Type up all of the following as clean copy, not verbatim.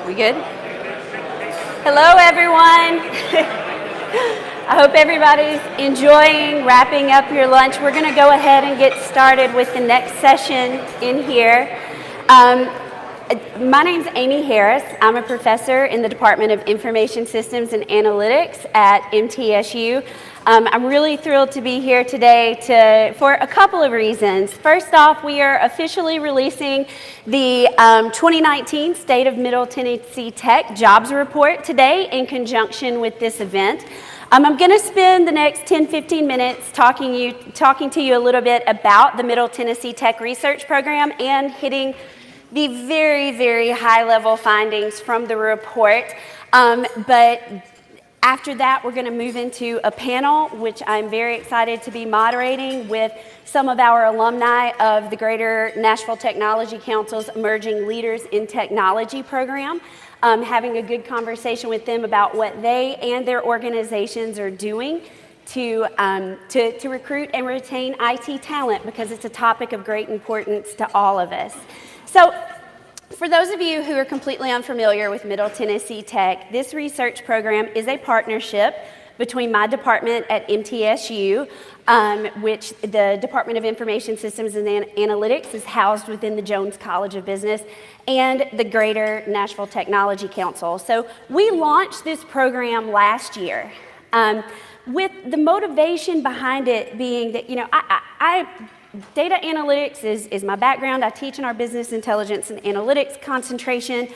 We good? Hello, everyone. I hope everybody's enjoying wrapping up your lunch. We're going to go ahead and get started with the next session in here. My name's Amy Harris. I'm a professor in the Department of Information Systems and Analytics at MTSU. I'm really thrilled to be here today for a couple of reasons. First off, we are officially releasing the 2019 State of Middle Tennessee Tech Jobs Report today in conjunction with this event. I'm going to spend the next 10-15 minutes talking to you a little bit about the Middle Tennessee Tech Research Program and hitting the very, very high-level findings from the report. But after that, we're going to move into a panel, which I'm very excited to be moderating with some of our alumni of the Greater Nashville Technology Council's Emerging Leaders in Technology program, having a good conversation with them about what they and their organizations are doing to recruit and retain IT talent, because it's a topic of great importance to all of us. So, for those of you who are completely unfamiliar with Middle Tennessee Tech, this research program is a partnership between my department at MTSU, which the Department of Information Systems and Analytics is housed within the Jones College of Business, and the Greater Nashville Technology Council. So we launched this program last year with the motivation behind it being that, data analytics is my background. I teach in our business intelligence and analytics concentration.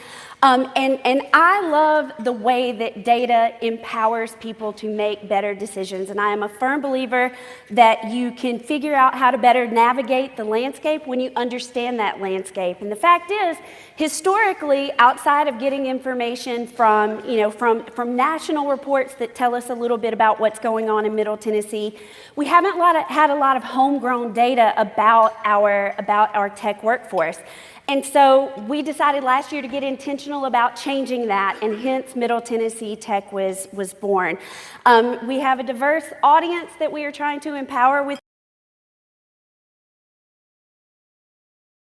And I love the way that data empowers people to make better decisions. And I am a firm believer that you can figure out how to better navigate the landscape when you understand that landscape. And the fact is, historically, outside of getting information from national reports that tell us a little bit about what's going on in Middle Tennessee, we haven't had a lot of homegrown data about our tech workforce. And so we decided last year to get intentional about changing that, and hence Middle Tennessee Tech was born. We have a diverse audience that we are trying to empower with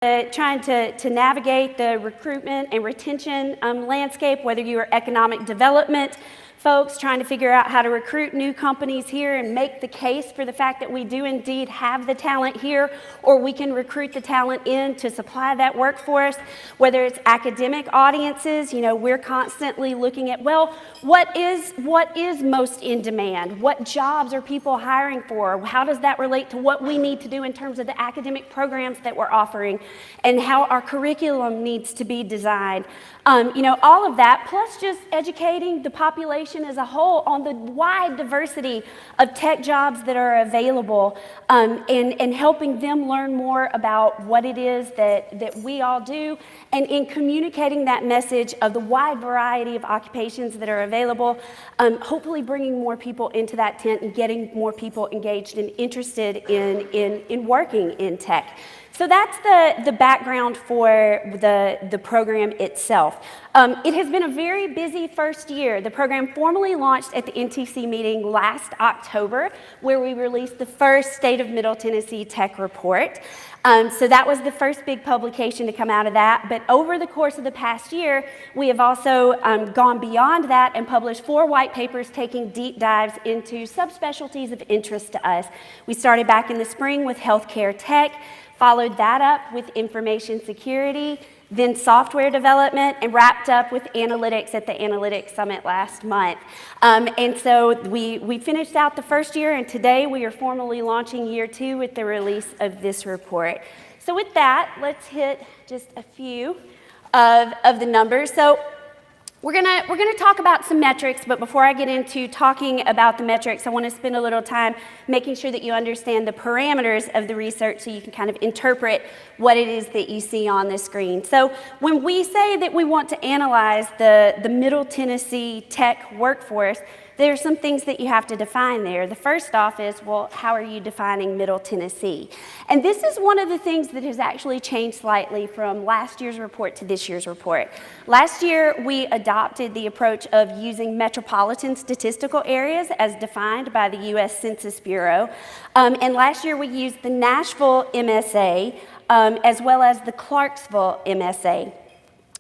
trying to navigate the recruitment and retention landscape, whether you are economic development folks trying to figure out how to recruit new companies here and make the case for the fact that we do indeed have the talent here, or we can recruit the talent in to supply that workforce, whether it's academic audiences. We're constantly looking at, what is most in demand? What jobs are people hiring for? How does that relate to what we need to do in terms of the academic programs that we're offering and how our curriculum needs to be designed? All of that, plus just educating the population as a whole on the wide diversity of tech jobs that are available, and helping them learn more about what it is that we all do, and in communicating that message of the wide variety of occupations that are available, hopefully bringing more people into that tent and getting more people engaged and interested in working in tech. So that's the background for the program itself. It has been a very busy first year. The program formally launched at the NTC meeting last October, where we released the first State of Middle Tennessee Tech Report. So that was the first big publication to come out of that. But over the course of the past year, we have also gone beyond that and published 4 white papers taking deep dives into subspecialties of interest to us. We started back in the spring with healthcare tech, followed that up with information security, then software development, and wrapped up with analytics at the Analytics Summit last month. And so we finished out the first year, and today we are formally launching year 2 with the release of this report. So with that, let's hit just a few of the numbers. So we're gonna talk about some metrics, but before I get into talking about the metrics, I want to spend a little time making sure that you understand the parameters of the research so you can kind of interpret what it is that you see on the screen. So when we say that we want to analyze the Middle Tennessee tech workforce, there are some things that you have to define there. The first off is, how are you defining Middle Tennessee? And this is one of the things that has actually changed slightly from last year's report to this year's report. Last year, we adopted the approach of using metropolitan statistical areas as defined by the U.S. Census Bureau. And last year, we used the Nashville MSA as well as the Clarksville MSA.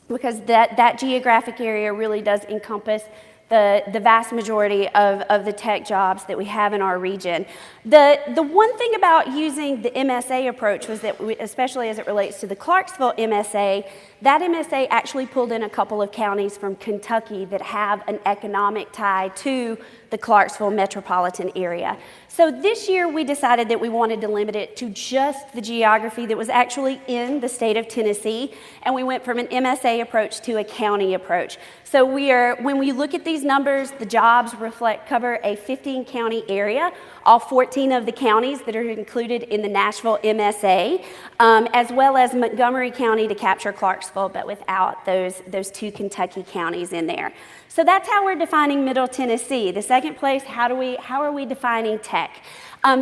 because that geographic area really does encompass the vast majority of the tech jobs that we have in our region. The one thing about using the MSA approach was that, especially as it relates to the Clarksville MSA, that MSA actually pulled in a couple of counties from Kentucky that have an economic tie to the Clarksville metropolitan area. So this year we decided that we wanted to limit it to just the geography that was actually in the state of Tennessee, and we went from an MSA approach to a county approach. So when we look at these numbers, the jobs cover a 15-county area, all 14 of the counties that are included in the Nashville MSA, as well as Montgomery County to capture Clarksville, but without those two Kentucky counties in there. So that's how we're defining Middle Tennessee. The second place, how are we defining tech?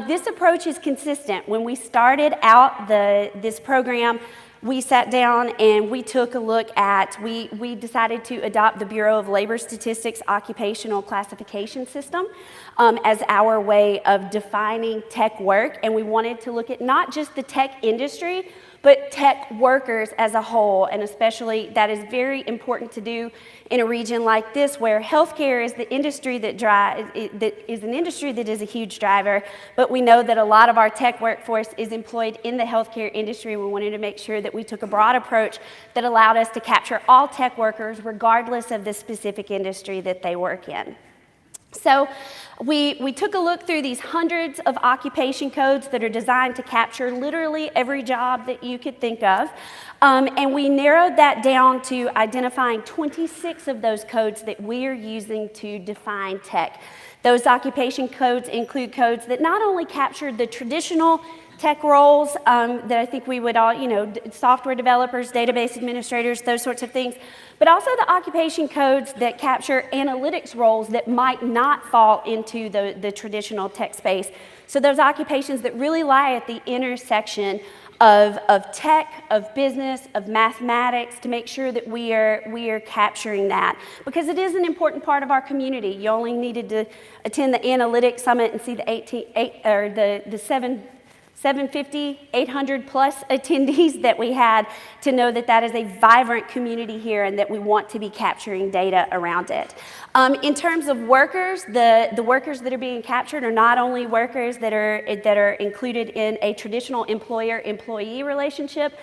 This approach is consistent. When we started out this program, we sat down and we took a look at, we decided to adopt the Bureau of Labor Statistics occupational classification system as our way of defining tech work. And we wanted to look at not just the tech industry, but tech workers as a whole, and especially that is very important to do in a region like this where healthcare is the industry that is a huge driver, but we know that a lot of our tech workforce is employed in the healthcare industry. We wanted to make sure that we took a broad approach that allowed us to capture all tech workers regardless of the specific industry that they work in. So we took a look through these hundreds of occupation codes that are designed to capture literally every job that you could think of, and we narrowed that down to identifying 26 of those codes that we are using to define tech. Those occupation codes include codes that not only captured the traditional tech roles that I think we would all, software developers, database administrators, those sorts of things, but also the occupation codes that capture analytics roles that might not fall into the traditional tech space. So those occupations that really lie at the intersection of tech, of business, of mathematics, to make sure that we are capturing that, because it is an important part of our community. You only needed to attend the Analytics Summit and see the 750, 800 plus attendees that we had to know that that is a vibrant community here and that we want to be capturing data around it. In terms of workers, the workers that are being captured are not only workers that are included in a traditional employer-employee relationship,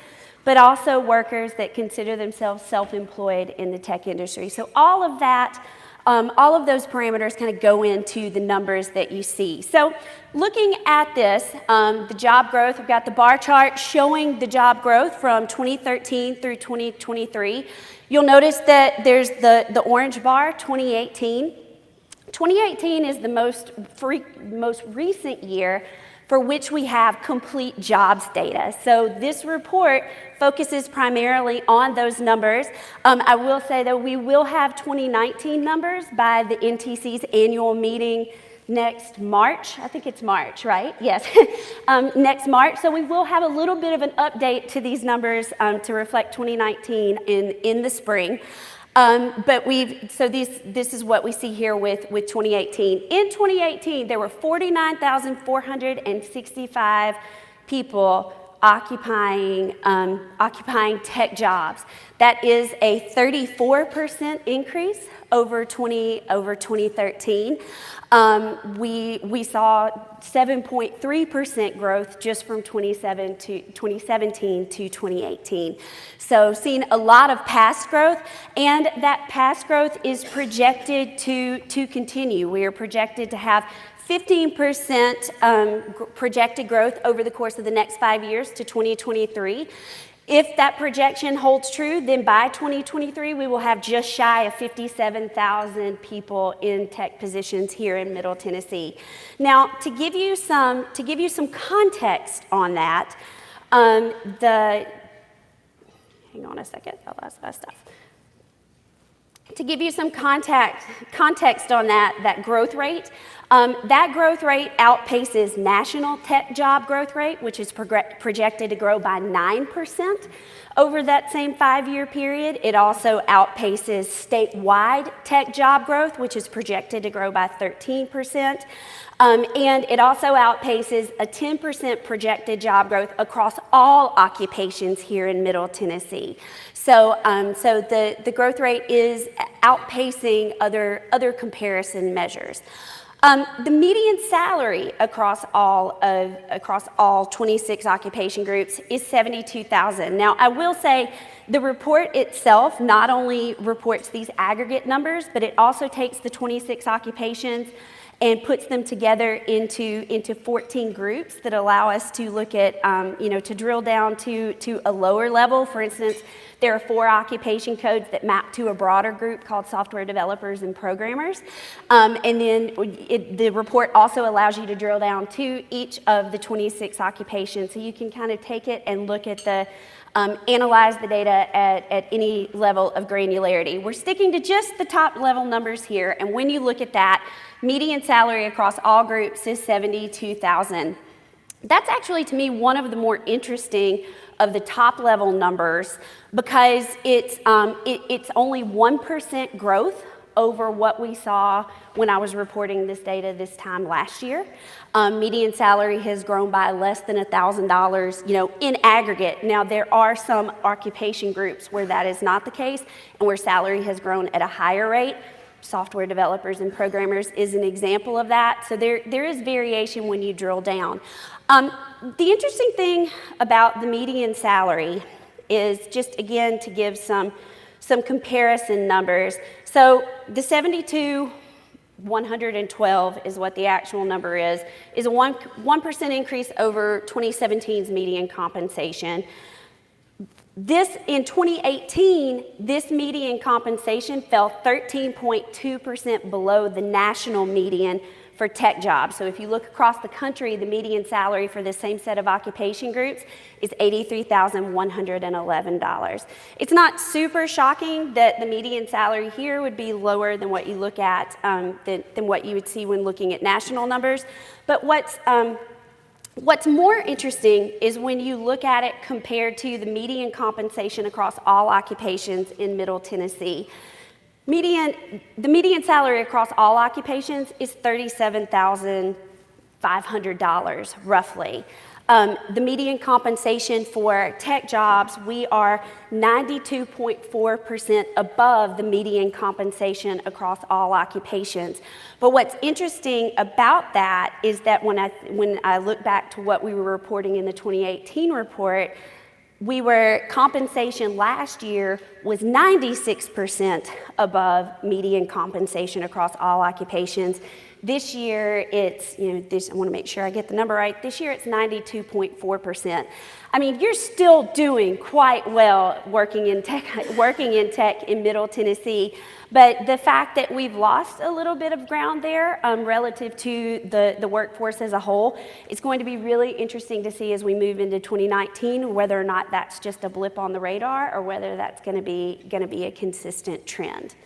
but also workers that consider themselves self-employed in the tech industry. So all of that, all of those parameters kind of go into the numbers that you see. So looking at this, the job growth, we've got the bar chart showing the job growth from 2013 through 2023. You'll notice that there's the orange bar, 2018. 2018 is the most recent year for which we have complete jobs data. So this report focuses primarily on those numbers. I will say that we will have 2019 numbers by the NTC's annual meeting next March. I think it's March, right? Yes, next March. So we will have a little bit of an update to these numbers to reflect 2019 in the spring. But this is what we see here with 2018. In 2018, there were 49,465 people occupying tech jobs. That is a 34% increase over 2013. We saw 7.3% growth just from 2017 to 2018. So seeing a lot of past growth, and that past growth is projected to continue. We are projected to have 15% projected growth over the course of the next 5 years to 2023. If that projection holds true, then by 2023, we will have just shy of 57,000 people in tech positions here in Middle Tennessee. Now, to give you some context on that, hang on a second, I lost my stuff. To give you some context on that growth rate, That growth rate outpaces national tech job growth rate, which is projected to grow by 9% over that same 5-year period. It also outpaces statewide tech job growth, which is projected to grow by 13%. And it also outpaces a 10% projected job growth across all occupations here in Middle Tennessee. So the growth rate is outpacing other comparison measures. The median salary across all 26 occupation groups is $72,000. Now, I will say the report itself not only reports these aggregate numbers, but it also takes the 26 occupations and puts them together into 14 groups that allow us to look at, to drill down to a lower level. For instance, there are 4 occupation codes that map to a broader group called software developers and programmers. And then the report also allows you to drill down to each of the 26 occupations. So you can kind of take it and look at analyze the data at any level of granularity. We're sticking to just the top level numbers here. And when you look at that, median salary across all groups is $72,000. That's actually, to me, one of the more interesting of the top level numbers because it's only 1% growth over what we saw when I was reporting this data this time last year. Median salary has grown by less than $1,000, in aggregate. Now, there are some occupation groups where that is not the case and where salary has grown at a higher rate. Software developers and programmers is an example of that. So there is variation when you drill down. The interesting thing about the median salary is just, again, to give some comparison numbers. So the 112 is what the actual number is a 1% increase over 2017's median compensation. In 2018, this median compensation fell 13.2% below the national median for tech jobs. So if you look across the country, the median salary for the same set of occupation groups is $83,111. It's not super shocking that the median salary here would be lower than what you look at, than what you would see when looking at national numbers. But what's more interesting is when you look at it compared to the median compensation across all occupations in Middle Tennessee. The median salary across all occupations is $37,500, roughly. The median compensation for tech jobs, we are 92.4% above the median compensation across all occupations. But what's interesting about that is that when I look back to what we were reporting in the 2018 report, compensation last year was 96% above median compensation across all occupations. This year, I want to make sure I get the number right. This year, it's 92.4%. I mean, you're still doing quite well working in tech in Middle Tennessee. But the fact that we've lost a little bit of ground there relative to the workforce as a whole, it's going to be really interesting to see as we move into 2019 whether or not that's just a blip on the radar or whether that's going to be a consistent trend.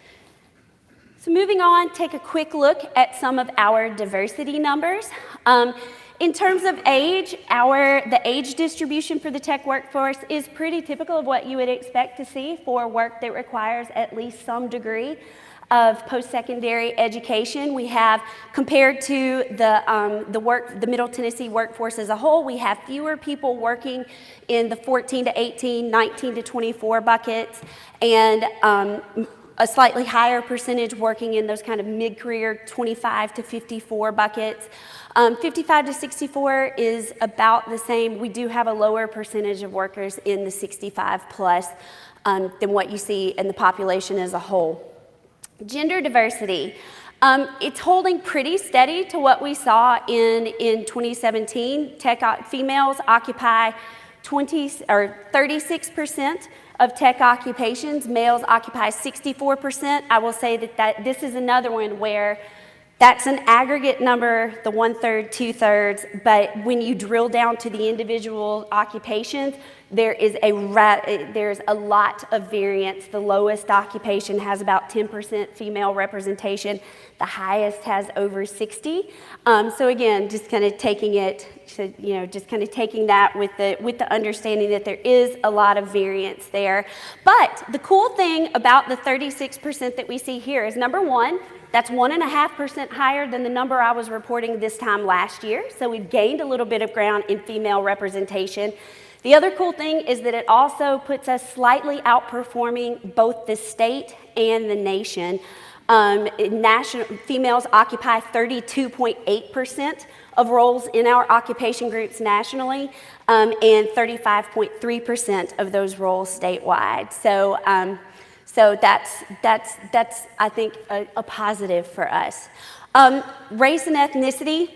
So moving on, take a quick look at some of our diversity numbers. In terms of age, the age distribution for the tech workforce is pretty typical of what you would expect to see for work that requires at least some degree of post-secondary education. We have, compared to the Middle Tennessee workforce as a whole, we have fewer people working in the 14 to 18, 19 to 24 buckets, and a slightly higher percentage working in those kind of mid-career 25 to 54 buckets. 55 to 64 is about the same. We do have a lower percentage of workers in the 65 plus than what you see in the population as a whole. Gender diversity. It's holding pretty steady to what we saw in 2017. Females occupy 36% of tech occupations. Males occupy 64%. I will say that this is another one where that's an aggregate number, the 1/3, 2/3, but when you drill down to the individual occupations, there's a lot of variance. The lowest occupation has about 10% female representation. The highest has over 60. So again, just kind of taking it, just kind of taking that with the understanding that there is a lot of variance there. But the cool thing about the 36% that we see here is, number one, that's 1.5% higher than the number I was reporting this time last year. So we've gained a little bit of ground in female representation. The other cool thing is that it also puts us slightly outperforming both the state and the nation. Females occupy 32.8% of roles in our occupation groups nationally, and 35.3% of those roles statewide. So that's I think a positive for us. Race and ethnicity,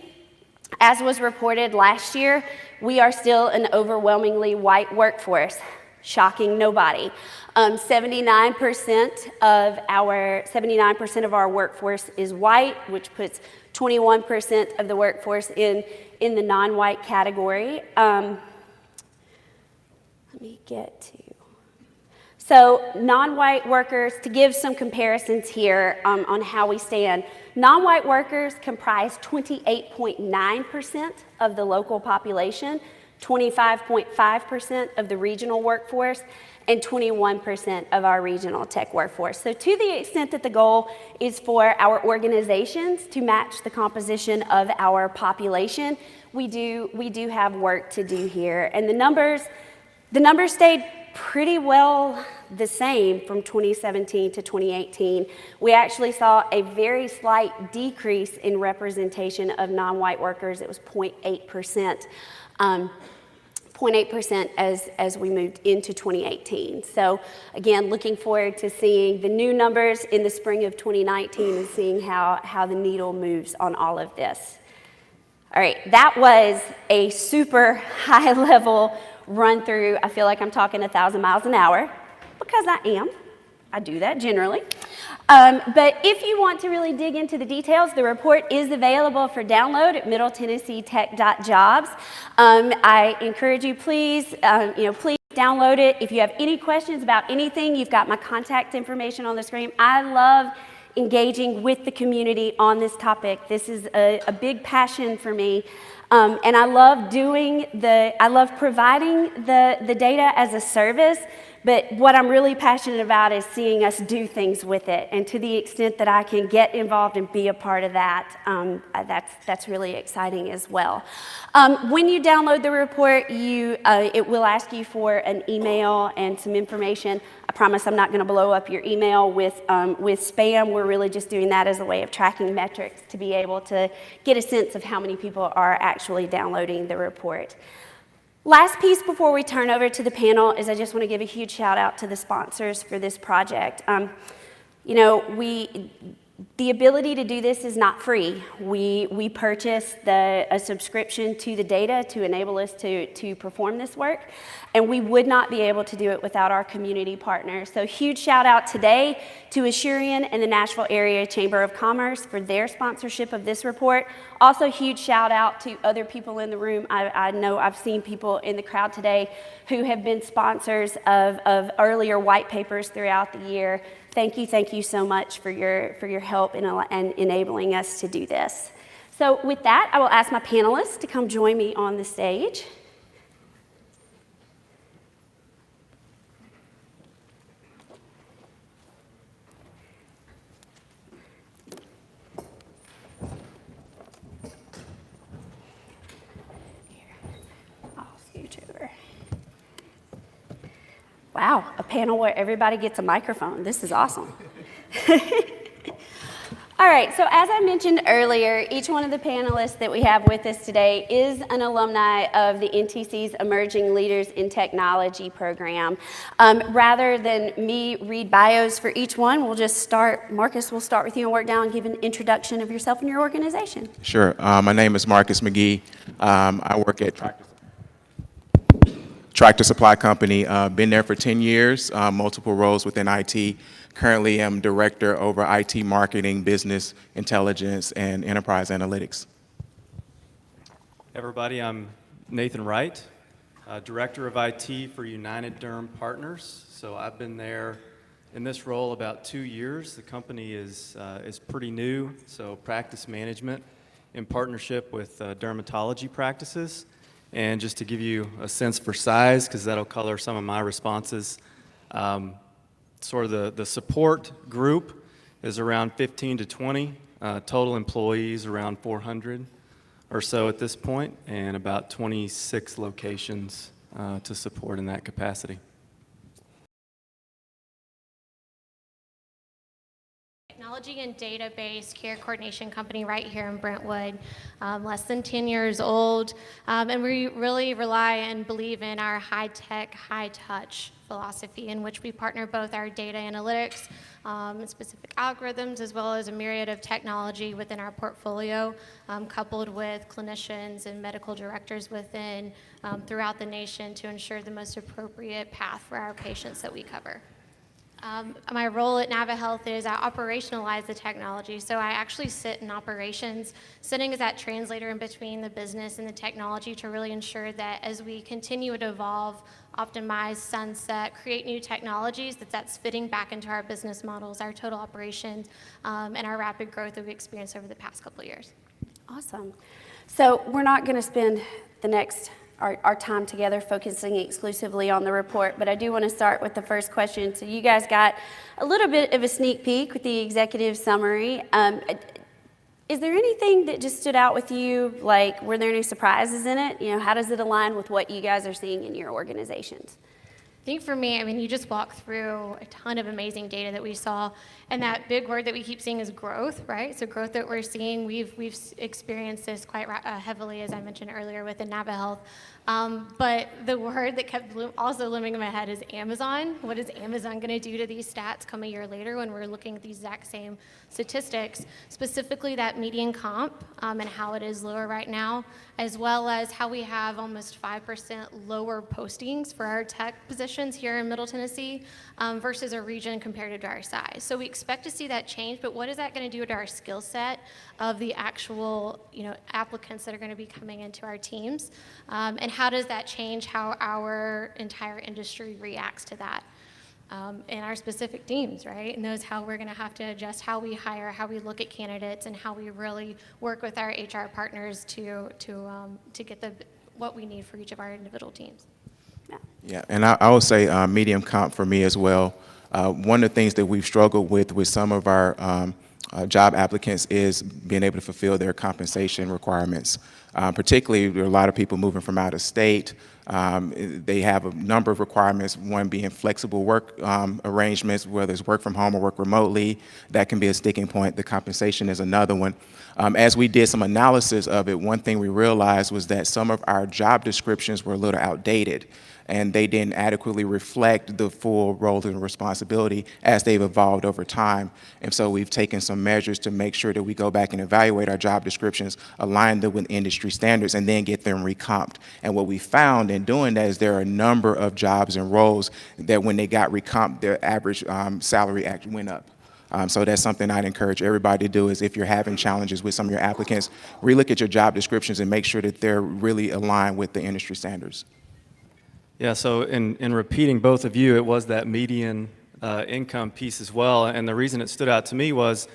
as was reported last year, we are still an overwhelmingly white workforce. Shocking nobody. 79% of our workforce is white, which puts 21% of the workforce in the non-white category. Let me get to. So non-white workers, to give some comparisons here on how we stand, non-white workers comprise 28.9% of the local population, 25.5% of the regional workforce, and 21% of our regional tech workforce. So to the extent that the goal is for our organizations to match the composition of our population, we do have work to do here. And the numbers stayed pretty well the same from 2017 to 2018. We actually saw a very slight decrease in representation of non-white workers. It was 0.8%. 0.8% as we moved into 2018. So again, looking forward to seeing the new numbers in the spring of 2019 and seeing how the needle moves on all of this. All right, that was a super high level run through. I feel like I'm talking 1,000 miles an hour because I am. I do that generally. But if you want to really dig into the details, the report is available for download at middletennesseetech.jobs. I encourage you, please download it. If you have any questions about anything, you've got my contact information on the screen. I love engaging with the community on this topic. This is a big passion for me. And I love providing the data as a service, but what I'm really passionate about is seeing us do things with it. And to the extent that I can get involved and be a part of that, that's really exciting as well. When you download the report, it will ask you for an email and some information. I promise I'm not going to blow up your email with spam. We're really just doing that as a way of tracking metrics to be able to get a sense of how many people are actually downloading the report. Last piece before we turn over to the panel is I just want to give a huge shout out to the sponsors for this project. The ability to do this is not free. We purchased a subscription to the data to enable us to perform this work, and we would not be able to do it without our community partners. So huge shout out today to Asurion and the Nashville Area Chamber of Commerce for their sponsorship of this report. Also huge shout out to other people in the room. I know I've seen people in the crowd today who have been sponsors of earlier white papers throughout the year. Thank you so much for your help in enabling us to do this. So with that, I will ask my panelists to come join me on the stage. Wow, a panel where everybody gets a microphone. This is awesome. All right, so as I mentioned earlier, each one of the panelists that we have with us today is an alumni of the NTC's Emerging Leaders in Technology program. Rather than me read bios for each one, we'll just start. Marcus, we'll start with you and work down and give an introduction of yourself and your organization. Sure. My name is Marcus Magee. I work at Tractor Supply Company, been there for 10 years, multiple roles within IT. Currently am director over IT marketing, business intelligence, and enterprise analytics. Everybody, I'm Nathan Wright. Director of IT for United Derm Partners. So I've been there in this role about 2 years. The company is pretty new, so practice management in partnership with dermatology practices. And just to give you a sense for size, because that'll color some of my responses, sort of the support group is around 15 to 20, total employees around 400 or so at this point, and about 26 locations to support in that capacity. Technology and database care coordination company right here in Brentwood, less than 10 years old, and we really rely and believe in our high-tech, high-touch philosophy in which we partner both our data analytics and specific algorithms as well as a myriad of technology within our portfolio, coupled with clinicians and medical directors within throughout the nation to ensure the most appropriate path for our patients that we cover. My role at NaviHealth is I operationalize the technology, so I actually sit in operations, sitting as that translator in between the business and the technology to really ensure that as we continue to evolve, optimize, sunset, create new technologies, that's fitting back into our business models, our total operations, and our rapid growth that we experienced over the past couple of years. Awesome. So we're not going to spend the next our time together focusing exclusively on the report, but I do want to start with the first question. So you guys got a little bit of a sneak peek with the executive summary. Is there anything that just stood out with you? Like, were there any surprises in it? You know, how does it align with what you guys are seeing in your organizations? I think for me, I mean, you just walked through a ton of amazing data that we saw, and that big word that we keep seeing is growth, right? So growth that we're seeing, we've experienced this quite heavily, as I mentioned earlier, within NaviHealth. But the word that kept also looming in my head is Amazon. What is Amazon going to do to these stats come a year later when we're looking at these exact same statistics, specifically that median comp and how it is lower right now, as well as how we have almost 5% lower postings for our tech positions here in Middle Tennessee versus a region compared to our size. So we expect to see that change, but what is that going to do to our skill set of the actual, applicants that are going to be coming into our teams? And how does that change how our entire industry reacts to that in our specific teams, right? And those how we're going to have to adjust how we hire, how we look at candidates, and how we really work with our HR partners to get what we need for each of our individual teams. Yeah, and I would say medium comp for me as well. One of the things that we've struggled with some of our job applicants is being able to fulfill their compensation requirements. Particularly, there are a lot of people moving from out of state. They have a number of requirements, one being flexible work arrangements, whether it's work from home or work remotely. That can be a sticking point. The compensation is another one. As we did some analysis of it, one thing we realized was that some of our job descriptions were a little outdated, and they didn't adequately reflect the full role and responsibility as they've evolved over time. And so we've taken some measures to make sure that we go back and evaluate our job descriptions, align them with industry standards, and then get them recomped. And what we found in doing that is there are a number of jobs and roles that when they got recomped, their average salary actually went up. So that's something I'd encourage everybody to do is if you're having challenges with some of your applicants, relook at your job descriptions and make sure that they're really aligned with the industry standards. Yeah, so in repeating both of you, it was that median income piece as well. And the reason it stood out to me was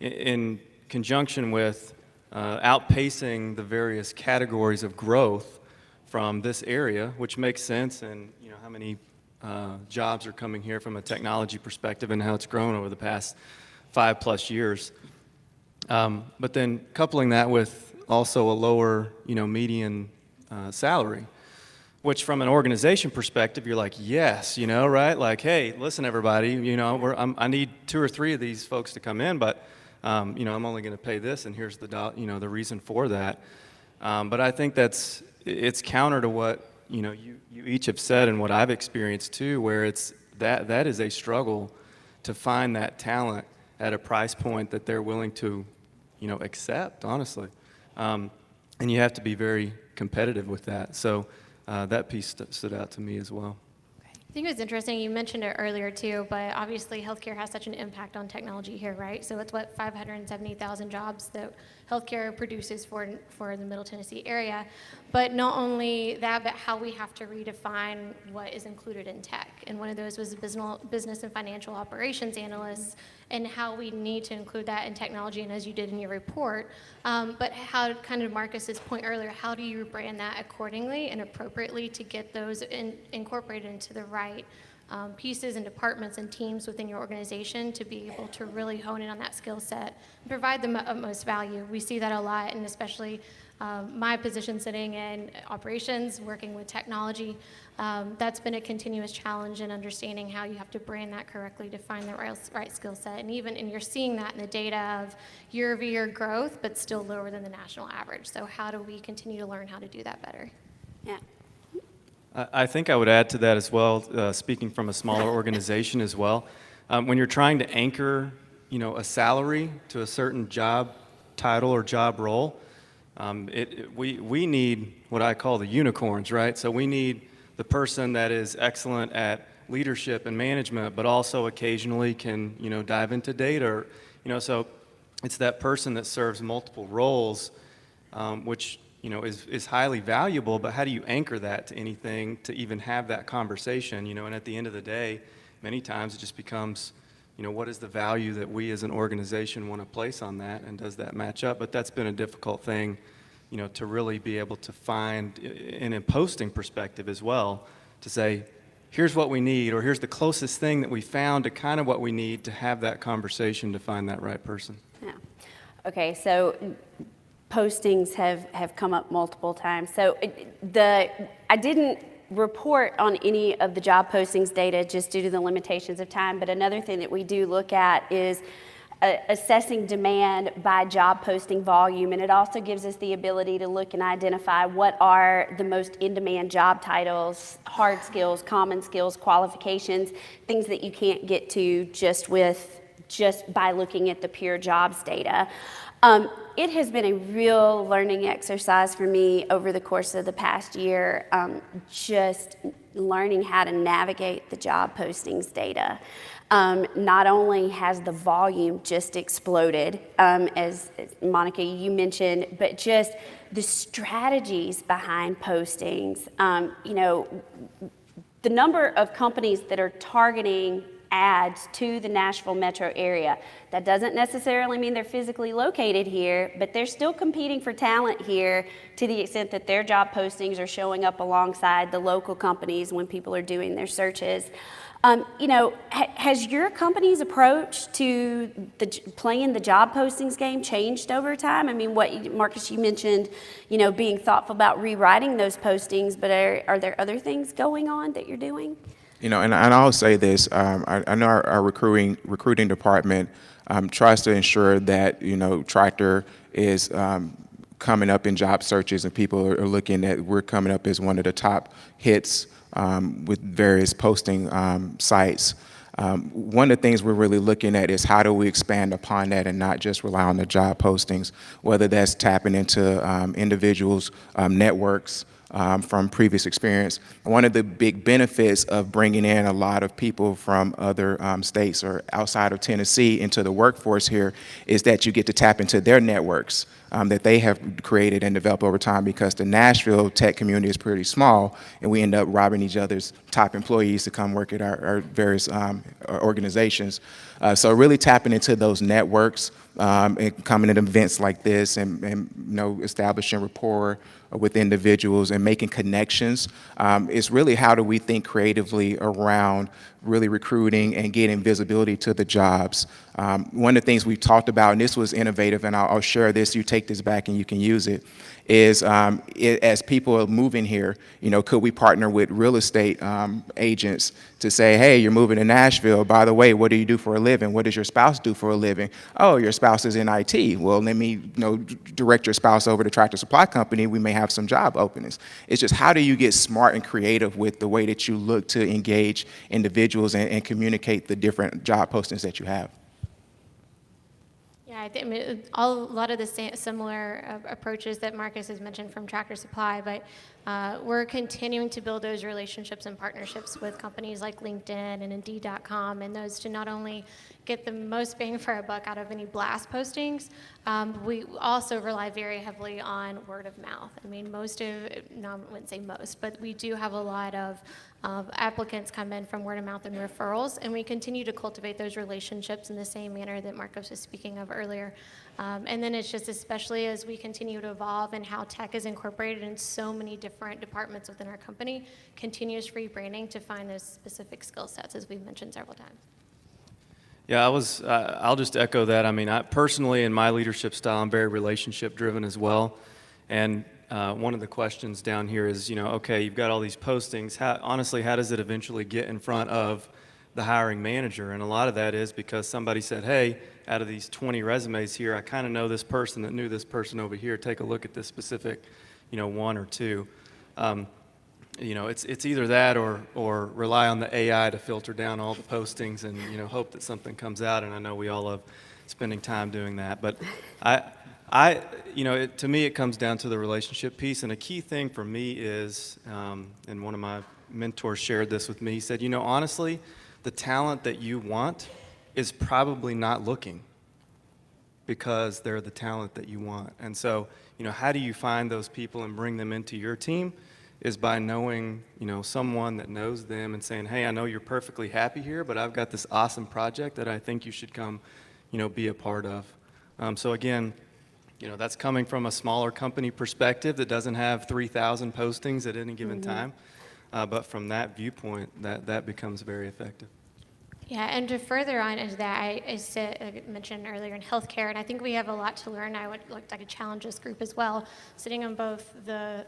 in conjunction with outpacing the various categories of growth from this area, which makes sense, and how many jobs are coming here from a technology perspective and how it's grown over the past 5+ years. But then coupling that with also a lower, median salary, which from an organization perspective, you're like, yes, right? Like, hey, listen, everybody, I need 2 or 3 of these folks to come in, but, I'm only going to pay this, and here's the reason for that. But I think it's counter to what, you each have said and what I've experienced too, where it's that is a struggle to find that talent at a price point that they're willing to, accept, honestly. And you have to be very competitive with that. So that piece stood out to me as well. think it was interesting, you mentioned it earlier too, but obviously healthcare has such an impact on technology here, right? So it's what, 570,000 jobs that healthcare produces for the Middle Tennessee area. But not only that, but how we have to redefine what is included in tech. And one of those was business and financial operations analysts, and how we need to include that in technology, and as you did in your report. But how, kind of Marcus's point earlier, how do you brand that accordingly and appropriately to get those incorporated into the right pieces and departments and teams within your organization to be able to really hone in on that skill set and provide the utmost value? We see that a lot, and especially my position sitting in operations, working with technology, that's been a continuous challenge in understanding how you have to brand that correctly to find the right skill set. And you're seeing that in the data of year-over-year growth, but still lower than the national average. So how do we continue to learn how to do that better? Yeah. I think I would add to that as well, speaking from a smaller organization as well. When you're trying to anchor, a salary to a certain job title or job role, we need what I call the unicorns, right? So we need the person that is excellent at leadership and management, but also occasionally can, dive into data, so it's that person that serves multiple roles, which is highly valuable, but how do you anchor that to anything to even have that conversation, and at the end of the day, many times it just becomes, what is the value that we as an organization want to place on that, and does that match up? But that's been a difficult thing, to really be able to find, in a posting perspective as well, to say, here's what we need, or here's the closest thing that we found to kind of what we need to have that conversation to find that right person. Yeah. Okay, so postings have come up multiple times. So I didn't report on any of the job postings data just due to the limitations of time, but another thing that we do look at is assessing demand by job posting volume, and it also gives us the ability to look and identify what are the most in-demand job titles, hard skills, common skills, qualifications, things that you can't get to just by looking at the pure jobs data. It has been a real learning exercise for me over the course of the past year, just learning how to navigate the job postings data. Not only has the volume just exploded, as Monica, you mentioned, but just the strategies behind postings. The number of companies that are targeting ads to the Nashville metro area. That doesn't necessarily mean they're physically located here, but they're still competing for talent here to the extent that their job postings are showing up alongside the local companies when people are doing their searches. Has your company's approach to playing the job postings game changed over time? I mean, Marcus, you mentioned, being thoughtful about rewriting those postings, but are there other things going on that you're doing? And I'll say this, I know our recruiting department tries to ensure that, Tractor is coming up in job searches, and people are looking at, we're coming up as one of the top hits with various posting sites. One of the things we're really looking at is how do we expand upon that and not just rely on the job postings, whether that's tapping into individuals' networks, from previous experience. One of the big benefits of bringing in a lot of people from other states or outside of Tennessee into the workforce here is that you get to tap into their networks that they have created and developed over time, because the Nashville tech community is pretty small, and we end up robbing each other's top employees to come work at our various organizations. So really tapping into those networks and coming to events like this and establishing rapport with individuals and making connections is really how do we think creatively around really recruiting and getting visibility to the jobs. One of the things we've talked about, and this was innovative, and I'll share this, you take this back and you can use it, is as people are moving here, could we partner with real estate agents to say, hey, you're moving to Nashville, by the way, what do you do for a living? What does your spouse do for a living? Oh, your spouse is in IT. Well, let me direct your spouse over to Tractor Supply Company. We may have some job openings. It's just how do you get smart and creative with the way that you look to engage individuals and communicate the different job postings that you have? Yeah, Yeah, I mean, a lot of the similar approaches that Marcus has mentioned from Tractor Supply, but we're continuing to build those relationships and partnerships with companies like LinkedIn and Indeed.com, and those to not only get the most bang for our buck out of any blast postings, we also rely very heavily on word of mouth. I mean, no, I wouldn't say most, but we do have a lot of applicants come in from word of mouth and referrals, and we continue to cultivate those relationships in the same manner that Marcos was speaking of earlier. And then it's just, especially as we continue to evolve and how tech is incorporated in so many different departments within our company, continuous rebranding to find those specific skill sets, as we've mentioned several times. Yeah, I'll just echo that. I mean, I personally, in my leadership style, I'm very relationship driven as well. And one of the questions down here is, okay, you've got all these postings. Honestly, how does it eventually get in front of the hiring manager? And a lot of that is because somebody said, hey, out of these 20 resumes here, I kind of know this person that knew this person over here. Take a look at this specific, one or two. It's either that or rely on the AI to filter down all the postings and, hope that something comes out. And I know we all love spending time doing that. But to me, it comes down to the relationship piece. And a key thing for me is, and one of my mentors shared this with me, he said, honestly, the talent that you want is probably not looking because they're the talent that you want. And so, how do you find those people and bring them into your team is by knowing, someone that knows them and saying, hey, I know you're perfectly happy here, but I've got this awesome project that I think you should come, be a part of. So again, that's coming from a smaller company perspective that doesn't have 3,000 postings at any given time. But from that viewpoint, that becomes very effective. Yeah, and to further on into that, I mentioned earlier in healthcare, and I think we have a lot to learn. I would like to challenge this group as well, sitting on both the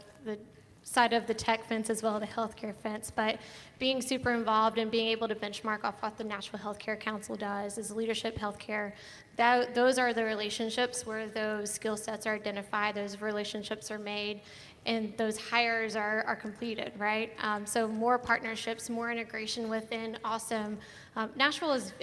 side of the tech fence as well as the healthcare fence, but being super involved and being able to benchmark off what the Nashville Healthcare Council does is leadership healthcare. Those are the relationships where those skill sets are identified, those relationships are made, and those hires are completed, right? So more partnerships, more integration within awesome. Nashville is,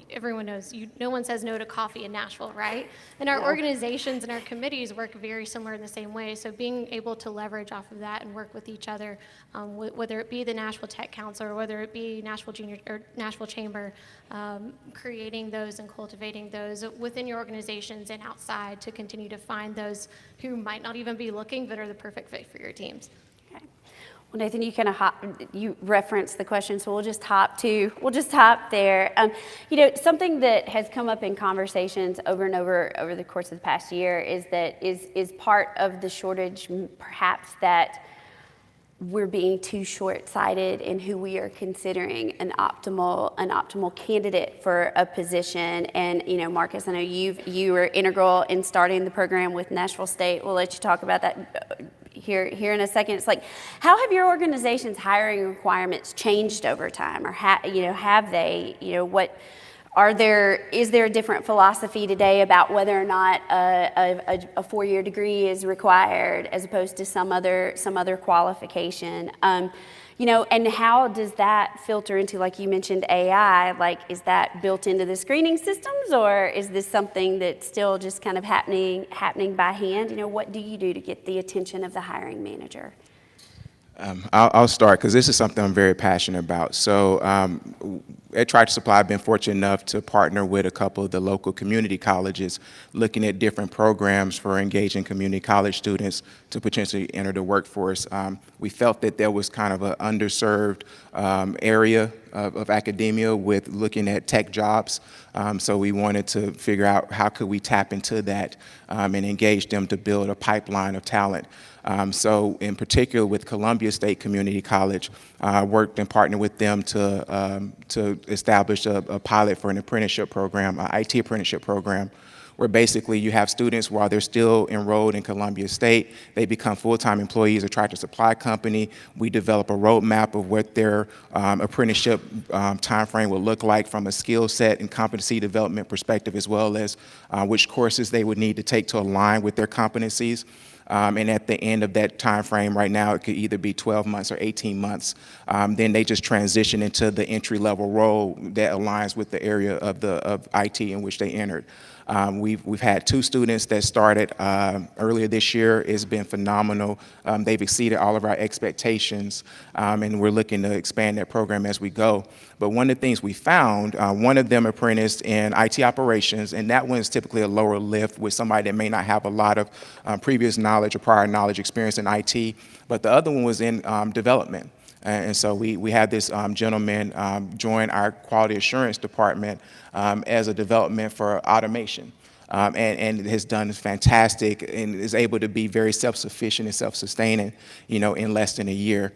everyone knows, no one says no to coffee in Nashville, right? And our organizations and our committees work very similar in the same way. So being able to leverage off of that and work with each other, whether it be the Nashville Tech Council or whether it be Nashville Junior or Nashville Chamber, creating those and cultivating those within your organizations and outside to continue to find those who might not even be looking but are the perfect fit for your teams. Okay. Well, Nathan, you referenced the question, so we'll just hop there. Something that has come up in conversations over and over the course of the past year is part of the shortage, perhaps, that we're being too short-sighted in who we are considering an optimal candidate for a position. And Marcus, I know you were integral in starting the program with Nashville State. We'll let you talk about that here in a second. It's like, how have your organization's hiring requirements changed over time, or have they? Is there a different philosophy today about whether or not a four-year degree is required as opposed to some other qualification? And how does that filter into, like you mentioned, AI? Like, is that built into the screening systems, or is this something that's still just kind of happening by hand? What do you do to get the attention of the hiring manager? I'll start because this is something I'm very passionate about. So at Tractor Supply, I've been fortunate enough to partner with a couple of the local community colleges looking at different programs for engaging community college students to potentially enter the workforce. We felt that there was kind of an underserved area of academia with looking at tech jobs. So we wanted to figure out how could we tap into that and engage them to build a pipeline of talent. So in particular with Columbia State Community College, I worked and partnered with them to establish a pilot for an apprenticeship program, an IT apprenticeship program, where basically you have students while they're still enrolled in Columbia State, they become full-time employees of Tractor Supply Company. We develop a roadmap of what their apprenticeship timeframe will look like from a skill set and competency development perspective, as well as which courses they would need to take to align with their competencies. and at the end of that time frame, right now, it could either be 12 months or 18 months. Then they just transition into the entry-level role that aligns with the area of IT in which they entered. We've had 2 students that started earlier this year. It's been phenomenal. They've exceeded all of our expectations, and we're looking to expand that program as we go. But one of the things we found, one of them apprenticed in IT operations, and that one's typically a lower lift with somebody that may not have a lot of previous knowledge or prior knowledge experience in IT, but the other one was in development. And so we had this gentleman join our quality assurance department as a development for automation. And has done fantastic and is able to be very self-sufficient and self-sustaining, in less than a year.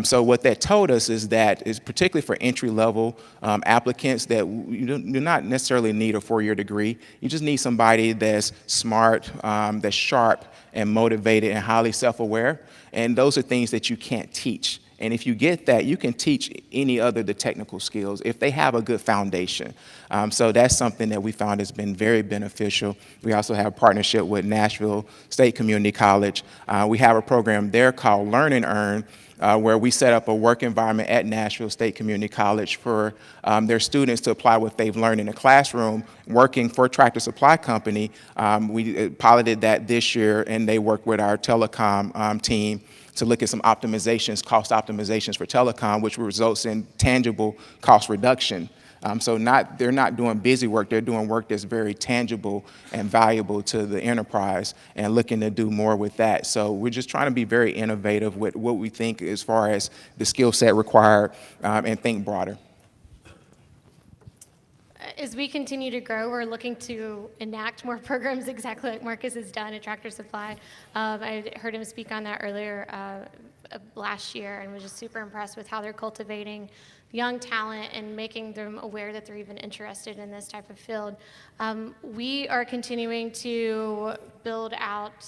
So what that told us is that, is particularly for entry-level applicants, that you do not necessarily need a 4-year degree. You just need somebody that's smart, that's sharp and motivated and highly self-aware. And those are things that you can't teach. And if you get that, you can teach any other the technical skills if they have a good foundation. So that's something that we found has been very beneficial. We also have a partnership with Nashville State Community College. We have a program there called Learn and Earn, where we set up a work environment at Nashville State Community College for their students to apply what they've learned in the classroom working for a Tractor Supply Company. We piloted that this year, and they work with our telecom team to look at some optimizations, cost optimizations for telecom, which results in tangible cost reduction. So they're not doing busy work, they're doing work that's very tangible and valuable to the enterprise and looking to do more with that. So we're just trying to be very innovative with what we think as far as the skill set required and think broader. As we continue to grow, we're looking to enact more programs exactly like Marcus has done at Tractor Supply. I heard him speak on that earlier last year and was just super impressed with how they're cultivating young talent and making them aware that they're even interested in this type of field. We are continuing to build out,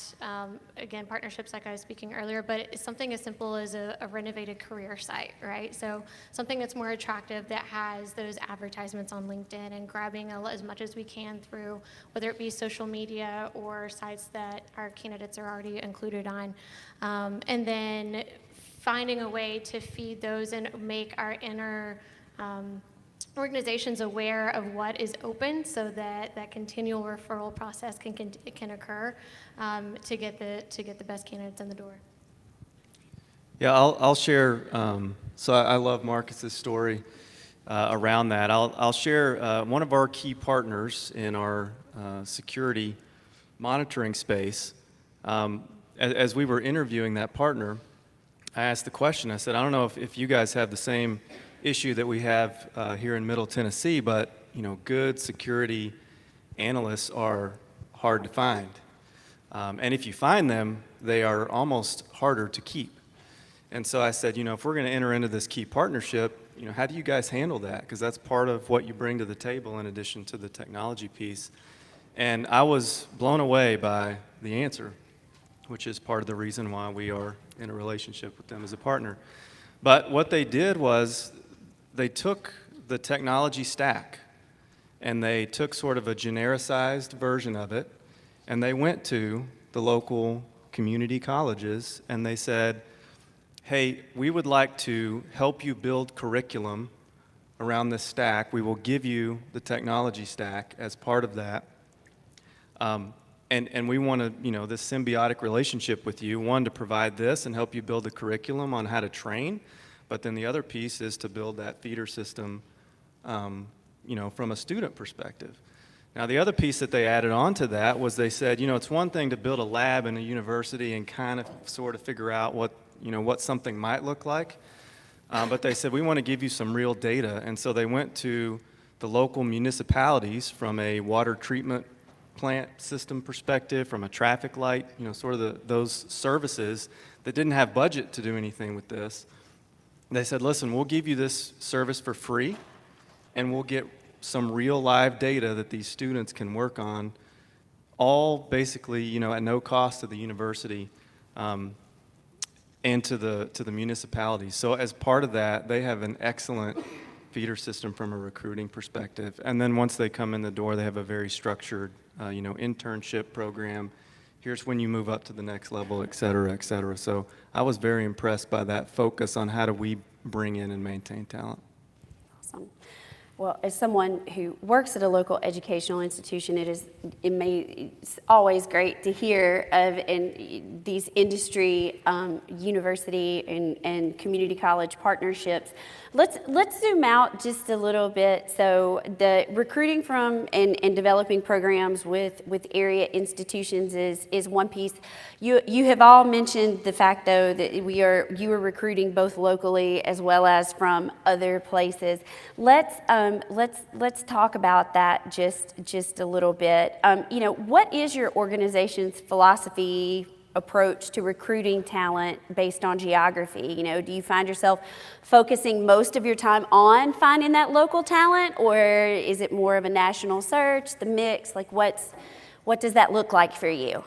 again, partnerships like I was speaking earlier, but it's something as simple as a renovated career site, right? So something that's more attractive that has those advertisements on LinkedIn and grabbing as much as we can through, whether it be social media or sites that our candidates are already included on. And then finding a way to feed those and make our inner organizations aware of what is open so that that continual referral process can occur to get the best candidates in the door. Yeah, I'll share. So I love Marcus's story around that. I'll share one of our key partners in our security monitoring space. As we were interviewing that partner, I asked the question. I said, I don't know if you guys have the same issue that we have here in Middle Tennessee, but good security analysts are hard to find. And if you find them, they are almost harder to keep. And so I said, if we're going to enter into this key partnership, how do you guys handle that? Because that's part of what you bring to the table in addition to the technology piece. And I was blown away by the answer, which is part of the reason why we are in a relationship with them as a partner. But what they did was they took the technology stack and they took sort of a genericized version of it, and they went to the local community colleges and they said, hey, we would like to help you build curriculum around this stack. We will give you the technology stack as part of that. And we want to, this symbiotic relationship with you, one, to provide this and help you build the curriculum on how to train, but then the other piece is to build that feeder system, from a student perspective. Now, the other piece that they added on to that was they said, it's one thing to build a lab in a university and kind of sort of figure out what something might look like, but they said, we want to give you some real data. And so they went to the local municipalities from a water treatment plant system perspective, from a traffic light, sort of those services that didn't have budget to do anything with this. They said, listen, we'll give you this service for free, and we'll get some real live data that these students can work on, all basically, at no cost to the university and to the municipalities. So as part of that, they have an excellent feeder system from a recruiting perspective. And then once they come in the door, they have a very structured internship program here's when you move up to the next level, et cetera, et cetera. So I was very impressed by that focus on how do we bring in and maintain talent. Awesome. Well, as someone who works at a local educational institution, it's always great to hear of these industry, university, and community college partnerships. Let's zoom out just a little bit. So the recruiting from and developing programs with area institutions is one piece. You have all mentioned the fact, though, that you are recruiting both locally as well as from other places. Let's talk about that just a little bit. What is your organization's philosophy, approach to recruiting talent based on geography? Do you find yourself focusing most of your time on finding that local talent, or is it more of a national search, the mix? Like what does that look like for you?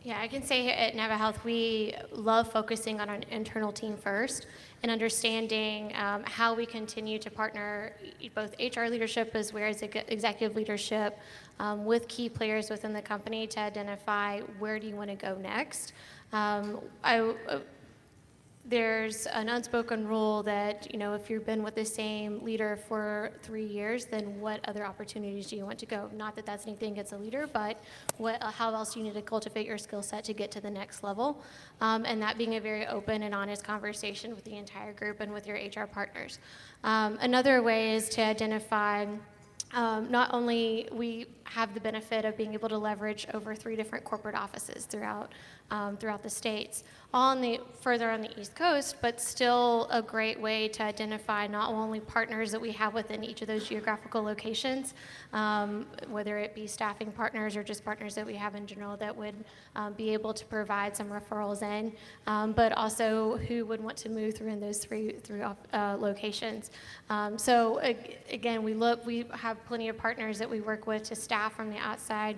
Yeah, I can say at Nava Health, we love focusing on an internal team first and understanding how we continue to partner both HR leadership as well as executive leadership with key players within the company to identify where do you want to go next. There's an unspoken rule that, if you've been with the same leader for 3 years, then what other opportunities do you want to go? Not that that's anything against a leader, but how else do you need to cultivate your skill set to get to the next level? And that being a very open and honest conversation with the entire group and with your HR partners. Another way is to identify not only we have the benefit of being able to leverage over 3 different corporate offices throughout the states, further on the East Coast, but still a great way to identify not only partners that we have within each of those geographical locations, whether it be staffing partners or just partners that we have in general that would be able to provide some referrals in, but also who would want to move through in those three locations. So again, we have plenty of partners that we work with to staff from the outside,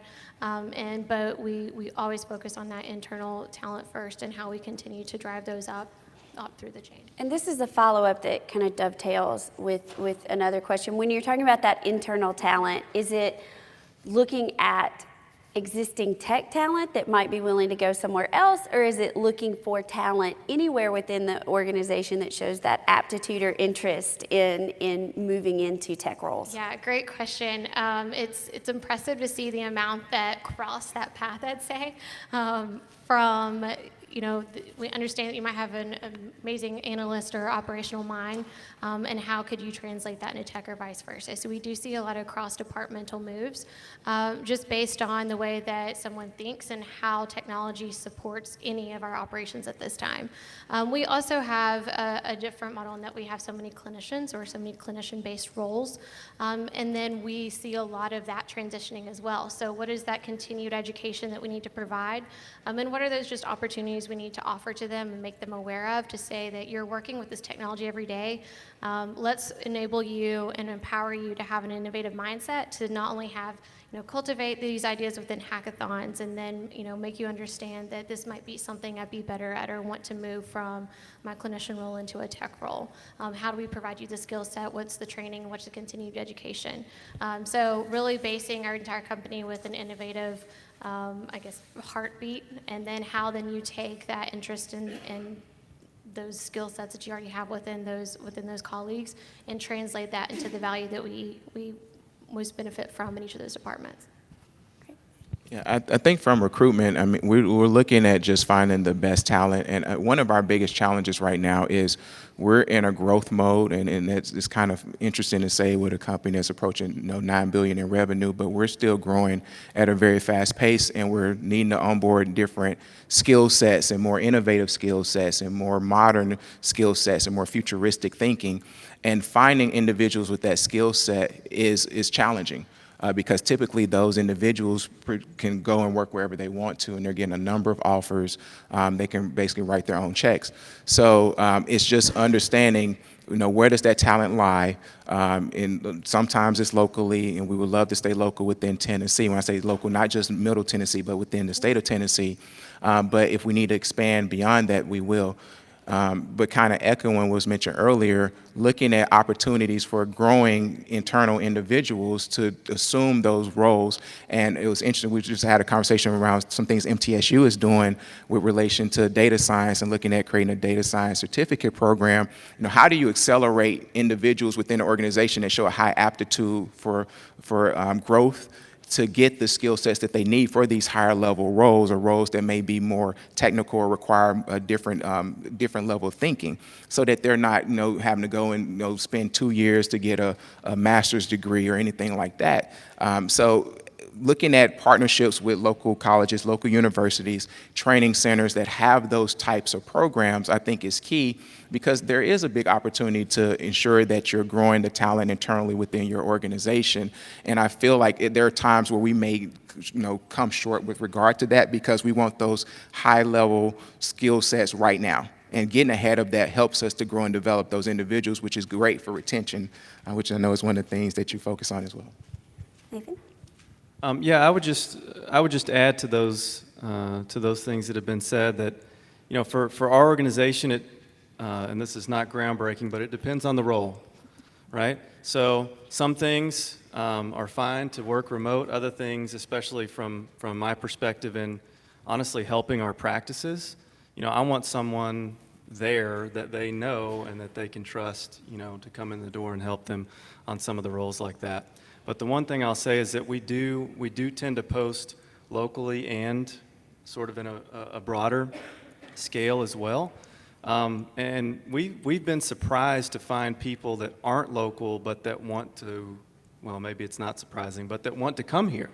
but we always focus on that internal talent first and how we continue to drive those up through the chain. And this is a follow-up that kind of dovetails with another question. When you're talking about that internal talent, is it looking at existing tech talent that might be willing to go somewhere else, or is it looking for talent anywhere within the organization that shows that aptitude or interest in moving into tech roles? Yeah, great question. It's impressive to see the amount that cross that path, I'd say, from we understand that you might have an amazing analyst or operational mind, and how could you translate that into tech or vice versa? So we do see a lot of cross-departmental moves, just based on the way that someone thinks and how technology supports any of our operations at this time. We also have a different model in that we have so many clinicians or so many clinician-based roles, and then we see a lot of that transitioning as well. So what is that continued education that we need to provide, and what are those just opportunities we need to offer to them and make them aware of to say that you're working with this technology every day. Let's enable you and empower you to have an innovative mindset to not only have, cultivate these ideas within hackathons and then, make you understand that this might be something I'd be better at or want to move from my clinician role into a tech role. How do we provide you the skill set? What's the training? What's the continued education? So really basing our entire company with an innovative heartbeat, and then how then you take that interest in those skill sets that you already have within those colleagues and translate that into the value that we most benefit from in each of those departments. Yeah, I think from recruitment, we're looking at just finding the best talent, and one of our biggest challenges right now is we're in a growth mode, and it's kind of interesting to say with a company that's approaching $9 billion in revenue, but we're still growing at a very fast pace, and we're needing to onboard different skill sets and more innovative skill sets and more modern skill sets and more futuristic thinking, and finding individuals with that skill set is challenging. Because typically those individuals can go and work wherever they want to, and they're getting a number of offers. They can basically write their own checks. So it's just understanding, where does that talent lie? And sometimes it's locally, and we would love to stay local within Tennessee. When I say local, not just Middle Tennessee, but within the state of Tennessee. But if we need to expand beyond that, we will. But kind of echoing what was mentioned earlier, looking at opportunities for growing internal individuals to assume those roles. And it was interesting, we just had a conversation around some things MTSU is doing with relation to data science and looking at creating a data science certificate program. How do you accelerate individuals within an organization that show a high aptitude for growth to get the skill sets that they need for these higher level roles, or roles that may be more technical or require a different level of thinking, so that they're not having to go and spend 2 years to get a master's degree or anything like that. So looking at partnerships with local colleges, local universities, training centers that have those types of programs, I think is key, because there is a big opportunity to ensure that you're growing the talent internally within your organization. And I feel like there are times where we may come short with regard to that, because we want those high level skill sets right now. And getting ahead of that helps us to grow and develop those individuals, which is great for retention, which I know is one of the things that you focus on as well. Nathan? Yeah, I would just add to those things that have been said, that for our organization, and this is not groundbreaking, but it depends on the role, right? So some things are fine to work remote. Other things, especially from my perspective in honestly helping our practices, I want someone there that they know and that they can trust, to come in the door and help them on some of the roles like that. But the one thing I'll say is that we do tend to post locally and sort of in a broader scale as well. And we've been surprised to find people that aren't local, but that want to, well, maybe it's not surprising, but that want to come here.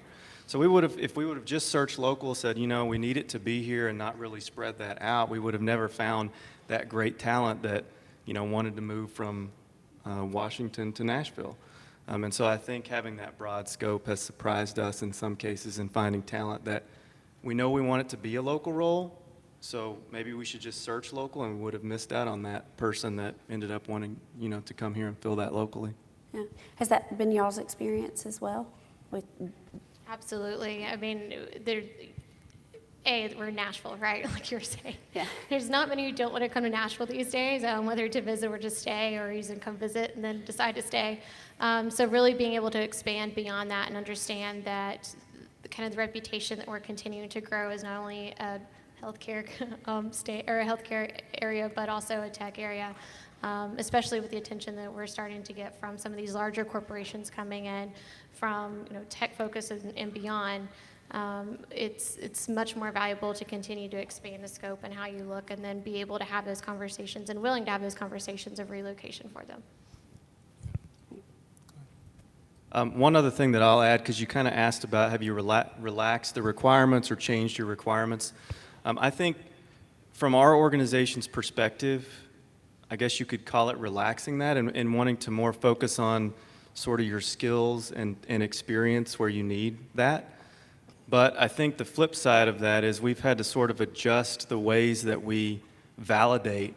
So if we would have just searched local, said, we need it to be here, and not really spread that out, we would have never found that great talent that, wanted to move from Washington to Nashville. And so I think having that broad scope has surprised us in some cases in finding talent that we know we want it to be a local role, so maybe we should just search local, and we would have missed out on that person that ended up wanting, to come here and fill that locally. Yeah. Has that been y'all's experience as well? Absolutely. I mean, we're in Nashville, right? Like you're saying. Yeah. There's not many who don't want to come to Nashville these days, whether to visit or to stay, or even come visit and then decide to stay. So really being able to expand beyond that and understand that kind of the reputation that we're continuing to grow is not only a healthcare state or a healthcare area, but also a tech area. Especially with the attention that we're starting to get from some of these larger corporations coming in, from tech focus and beyond. It's much more valuable to continue to expand the scope and how you look, and then be able to have those conversations and willing to have those conversations of relocation for them. One other thing that I'll add, because you kind of asked about have you relaxed the requirements or changed your requirements. I think from our organization's perspective, I guess you could call it relaxing that and wanting to more focus on sort of your skills and experience where you need that. But I think the flip side of that is we've had to sort of adjust the ways that we validate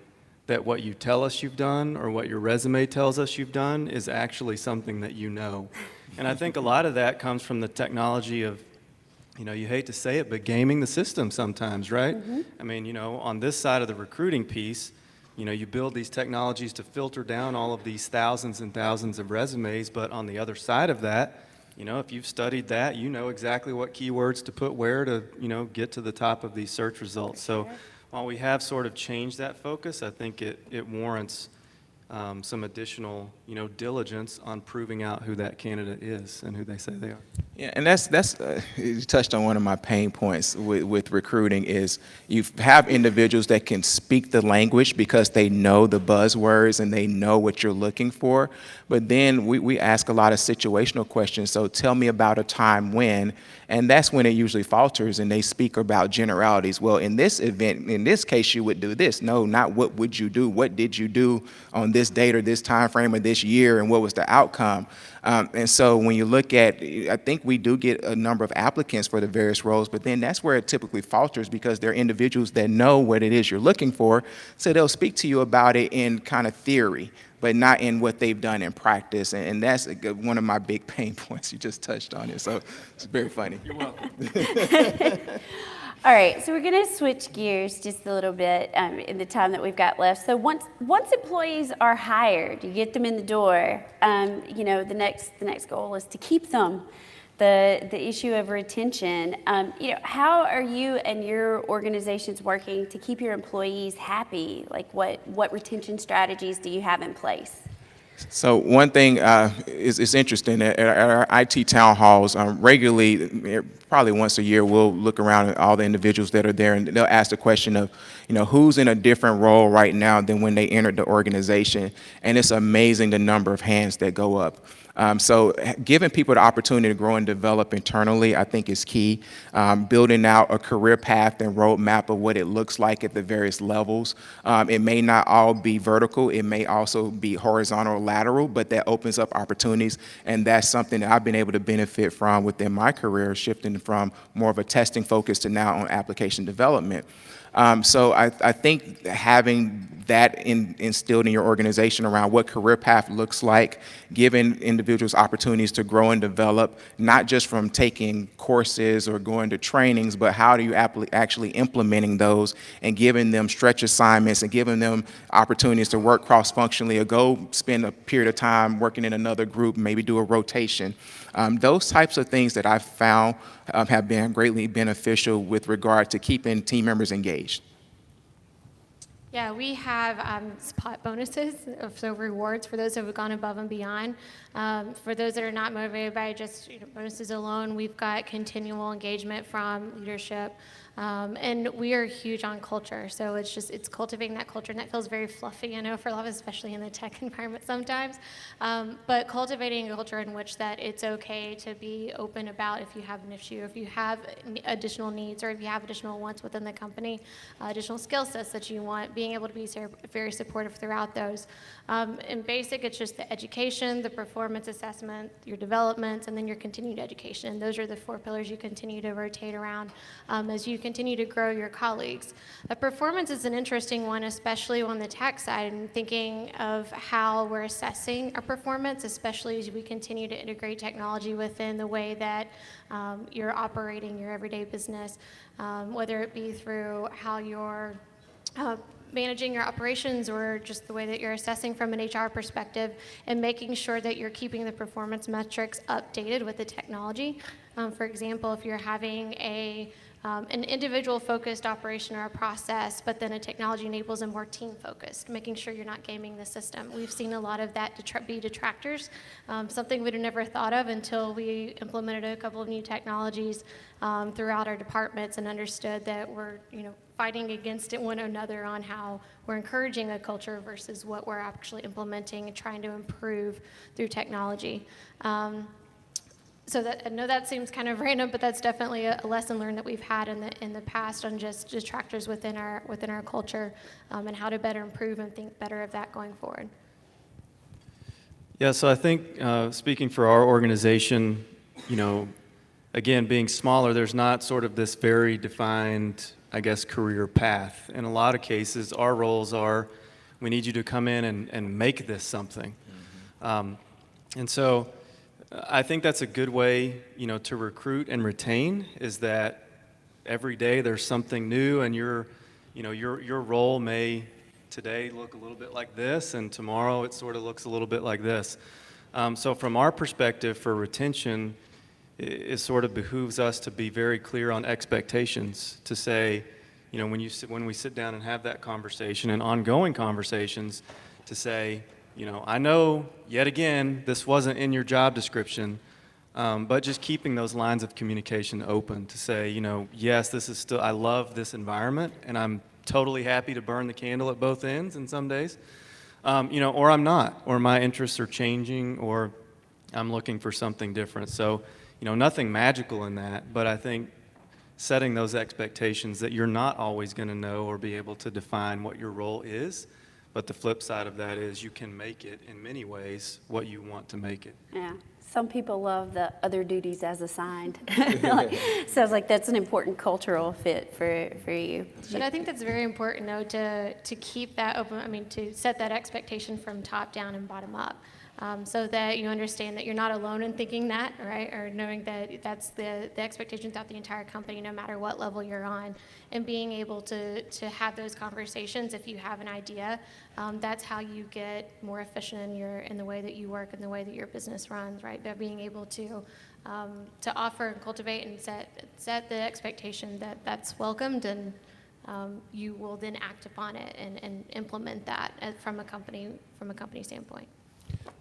that what you tell us you've done or what your resume tells us you've done is actually something that you know. And I think a lot of that comes from the technology of, you hate to say it, but gaming the system sometimes, right? Mm-hmm. I mean, on this side of the recruiting piece, you build these technologies to filter down all of these thousands and thousands of resumes, but on the other side of that, if you've studied that, you know exactly what keywords to put where to, get to the top of these search results. So while we have sort of changed that focus, I think it warrants some additional, diligence on proving out who that candidate is and who they say they are. Yeah, and that's you touched on one of my pain points with recruiting is you have individuals that can speak the language because they know the buzzwords and they know what you're looking for, but then we ask a lot of situational questions. So tell me about a time when, and that's when it usually falters and they speak about generalities. Well, in this event, in this case, you would do this. No, not what would you do. What did you do on this date or this time frame or this year, and what was the outcome? And so when you look at, I think we do get a number of applicants for the various roles, but then that's where it typically falters because they're individuals that know what it is you're looking for, so they'll speak to you about it in kind of theory. but not in what they've done in practice. And that's one of my big pain points. You just touched on it, so it's very funny. You're welcome. All right, so we're going to switch gears just a little bit in the time that we've got left. So once employees are hired, you get them in the door. The next goal is to keep them. The issue of retention. How are you and your organizations working to keep your employees happy? Like, what retention strategies do you have in place? So one thing is interesting. At our IT town halls, regularly, probably once a year, we'll look around at all the individuals that are there, and they'll ask the question of, who's in a different role right now than when they entered the organization, and it's amazing the number of hands that go up. So giving people the opportunity to grow and develop internally, I think is key. Building out a career path and roadmap of what it looks like at the various levels. It may not all be vertical, it may also be horizontal or lateral, but that opens up opportunities, and that's something that I've been able to benefit from within my career, shifting from more of a testing focus to now on application development. So I think having that instilled in your organization around what career path looks like, giving individuals opportunities to grow and develop, not just from taking courses or going to trainings, but how do you actually implementing those and giving them stretch assignments and giving them opportunities to work cross-functionally or go spend a period of time working in another group, maybe do a rotation. Those types of things that I've found have been greatly beneficial with regard to keeping team members engaged. Yeah, we have spot bonuses, so rewards for those who have gone above and beyond. For those that are not motivated by just bonuses alone, we've got continual engagement from leadership. And we are huge on culture, so it's cultivating that culture, and that feels very fluffy, for a lot of us, especially in the tech environment sometimes. But cultivating a culture in which that it's okay to be open about if you have an issue, if you have additional needs, or if you have additional wants within the company, additional skill sets that you want, being able to be very supportive throughout those. In basic, it's just the education, the performance assessment, your development, and then your continued education. And those are the 4 pillars you continue to rotate around as you continue to grow your colleagues. The performance is an interesting one, especially on the tech side, and thinking of how we're assessing our performance, especially as we continue to integrate technology within the way that you're operating your everyday business, whether it be through how you're managing your operations or just the way that you're assessing from an HR perspective, and making sure that you're keeping the performance metrics updated with the technology. For example, if you're having an individual-focused operation or a process, but then a technology enables a more team-focused, making sure you're not gaming the system. We've seen a lot of that be detractors, something we'd have never thought of until we implemented a couple of new technologies throughout our departments and understood that we're fighting against one another on how we're encouraging a culture versus what we're actually implementing and trying to improve through technology. So I know that seems kind of random, but that's definitely a lesson learned that we've had in the past on just detractors within our culture, and how to better improve and think better of that going forward. Yeah, so I think speaking for our organization, again, being smaller, there's not sort of this very defined, I guess, career path. In a lot of cases, our roles are, we need you to come in and make this something. Mm-hmm. And so I think that's a good way, to recruit and retain, is that every day there's something new, and your role may today look a little bit like this, and tomorrow it sort of looks a little bit like this. So from our perspective for retention, it sort of behooves us to be very clear on expectations, to say, when we sit down and have that conversation and ongoing conversations, to say, I know, yet again, this wasn't in your job description, but just keeping those lines of communication open to say, yes, this is still, I love this environment, and I'm totally happy to burn the candle at both ends in some days, or I'm not, or my interests are changing, or I'm looking for something different. So, nothing magical in that, but I think setting those expectations that you're not always going to know or be able to define what your role is. But the flip side of that is you can make it in many ways what you want to make it. Yeah. Some people love the other duties as assigned. Sounds like that's an important cultural fit for you. But I think that's very important, though, to keep that open, to set that expectation from top down and bottom up. So that you understand that you're not alone in thinking that, right? Or knowing that that's the expectation throughout the entire company, no matter what level you're on. And being able to have those conversations if you have an idea. That's how you get more efficient in the way that you work and the way that your business runs, right? By being able to offer and cultivate and set the expectation that that's welcomed, and you will then act upon it and implement that from a company standpoint.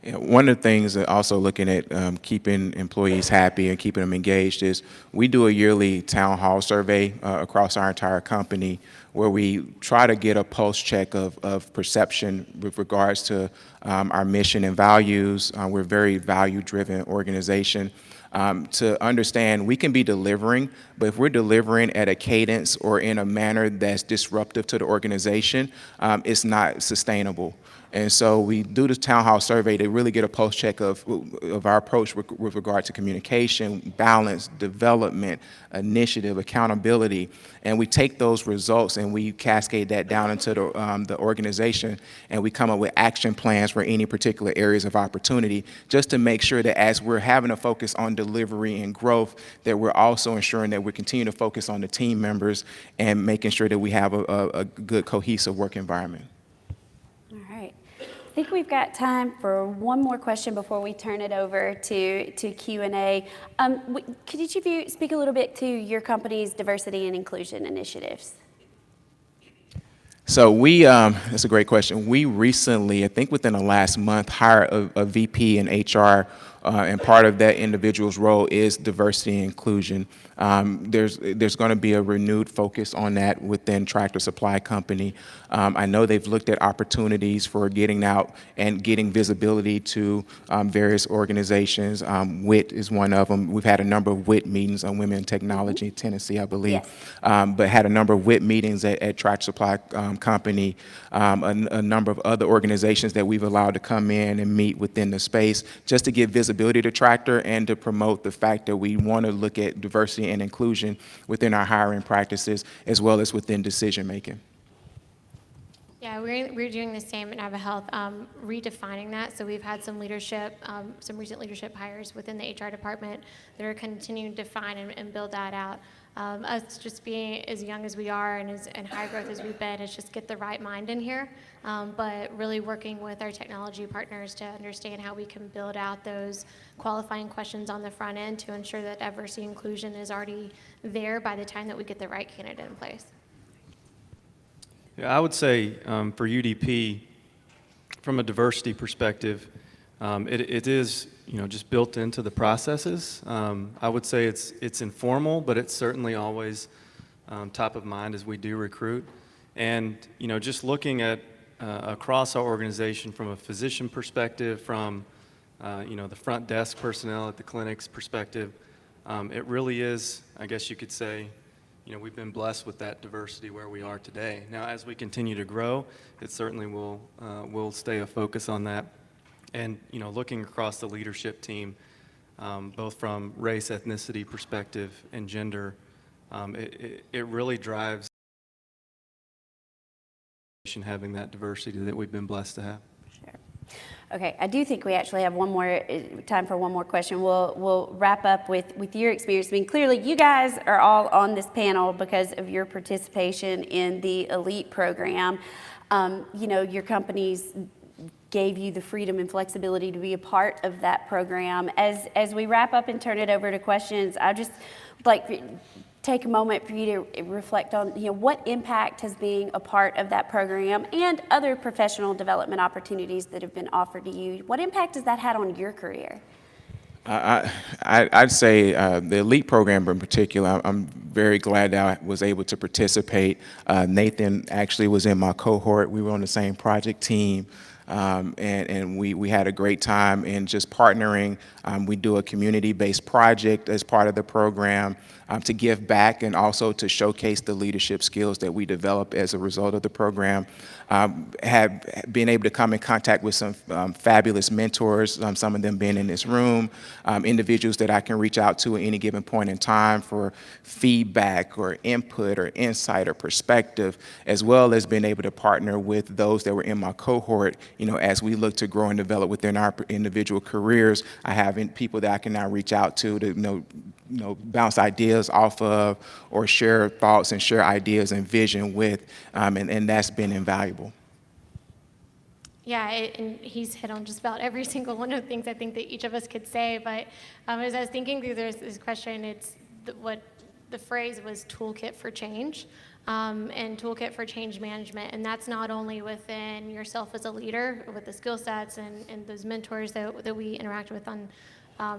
Yeah, one of the things that also looking at keeping employees happy and keeping them engaged is we do a yearly town hall survey across our entire company where we try to get a pulse check of perception with regards to our mission and values. We're a very value-driven organization. To understand we can be delivering, but if we're delivering at a cadence or in a manner that's disruptive to the organization, it's not sustainable. And so we do this town hall survey to really get a pulse check of our approach with regard to communication, balance, development, initiative, accountability. And we take those results and we cascade that down into the organization, and we come up with action plans for any particular areas of opportunity, just to make sure that as we're having a focus on delivery and growth, that we're also ensuring that we continue to focus on the team members and making sure that we have a good cohesive work environment. I think we've got time for one more question before we turn it over to Q&A. Could each of you speak a little bit to your company's diversity and inclusion initiatives? So that's a great question. We recently, I think within the last month, hired a VP in HR, and part of that individual's role is diversity and inclusion. There's going to be a renewed focus on that within Tractor Supply Company. I know they've looked at opportunities for getting out and getting visibility to various organizations. WIT is one of them. We've had a number of WIT meetings on Women in Technology, Tennessee, I believe. Yes. But had a number of WIT meetings at Tractor Supply Company, a number of other organizations that we've allowed to come in and meet within the space just to give visibility to Tractor and to promote the fact that we want to look at diversity and inclusion within our hiring practices as well as within decision making. Yeah, we're doing the same in Health, redefining that. So we've had some recent leadership hires within the HR department that are continuing to define and build that out. Us just being as young as we are and high growth as we've been, is just get the right mind in here, but really working with our technology partners to understand how we can build out those qualifying questions on the front end to ensure that diversity inclusion is already there by the time that we get the right candidate in place. Yeah, I would say for UDP, from a diversity perspective, it is just built into the processes. I would say it's informal, but it's certainly always top of mind as we do recruit. And just looking at across our organization from a physician perspective, from the front desk personnel at the clinic's perspective, it really is, I guess you could say, we've been blessed with that diversity where we are today. Now, as we continue to grow, it certainly will stay a focus on that. And looking across the leadership team, both from race, ethnicity perspective, and gender, it really drives having that diversity that we've been blessed to have. Sure. Okay, I do think we actually have time for one more question. We'll wrap up with your experience. Clearly you guys are all on this panel because of your participation in the ELITE program. Your companies gave you the freedom and flexibility to be a part of that program. As we wrap up and turn it over to questions, I just like to take a moment for you to reflect on what impact has being a part of that program and other professional development opportunities that have been offered to you. What impact has that had on your career? I'd say the ELITE program in particular, I'm very glad that I was able to participate. Nathan actually was in my cohort. We were on the same project team. And we had a great time in just partnering. We do a community-based project as part of the program. to give back and also to showcase the leadership skills that we develop as a result of the program. Have been able to come in contact with some fabulous mentors, some of them being in this room, individuals that I can reach out to at any given point in time for feedback or input or insight or perspective, as well as being able to partner with those that were in my cohort, as we look to grow and develop within our individual careers. I have people that I can now reach out to bounce ideas off of or share thoughts and share ideas and vision with, and that's been invaluable. Yeah, and he's hit on just about every single one of the things I think that each of us could say, but as I was thinking through this question, it's what the phrase was Toolkit for change, and Toolkit for change management, and that's not only within yourself as a leader with the skill sets and those mentors that we interact with on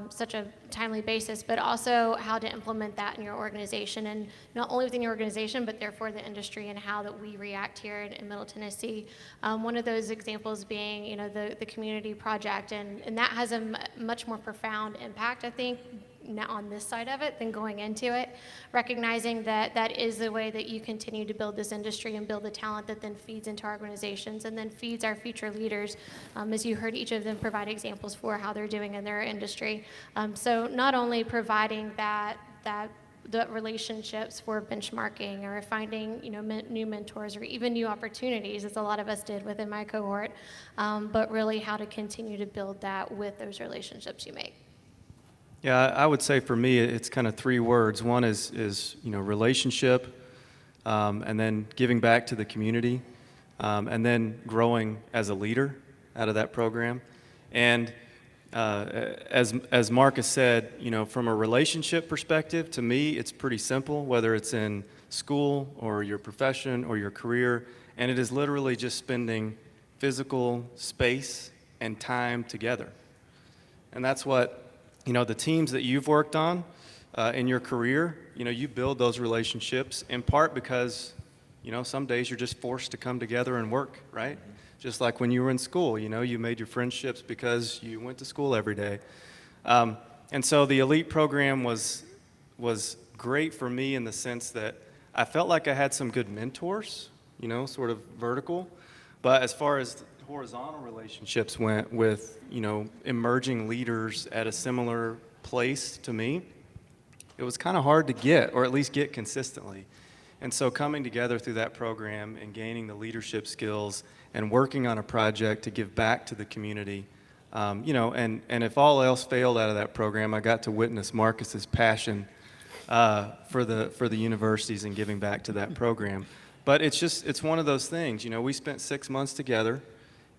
such a timely basis, but also how to implement that in your organization, and not only within your organization, but therefore the industry and how that we react here in Middle Tennessee. One of those examples being, the community project, and that has a much more profound impact, I think, now on this side of it than going into it, recognizing that that is the way that you continue to build this industry and build the talent that then feeds into our organizations and then feeds our future leaders, as you heard each of them provide examples for how they're doing in their industry. So not only providing the relationships for benchmarking or finding new mentors or even new opportunities, as a lot of us did within my cohort, but really how to continue to build that with those relationships you make. Yeah, I would say for me, it's kind of three words. One is relationship, and then giving back to the community, and then growing as a leader out of that program. And as Marcus said, from a relationship perspective, to me, it's pretty simple, whether it's in school or your profession or your career, and it is literally just spending physical space and time together. And that's what the teams that you've worked on in your career, you build those relationships in part because, some days you're just forced to come together and work, right? Just like when you were in school, you made your friendships because you went to school every day. And so the elite program was great for me in the sense that I felt like I had some good mentors, sort of vertical. But as far as horizontal relationships went with, emerging leaders at a similar place to me, it was kind of hard to get, or at least get consistently. And so coming together through that program and gaining the leadership skills and working on a project to give back to the community, and if all else failed out of that program, I got to witness Marcus's passion for the universities and giving back to that program. But it's one of those things, we spent 6 months together,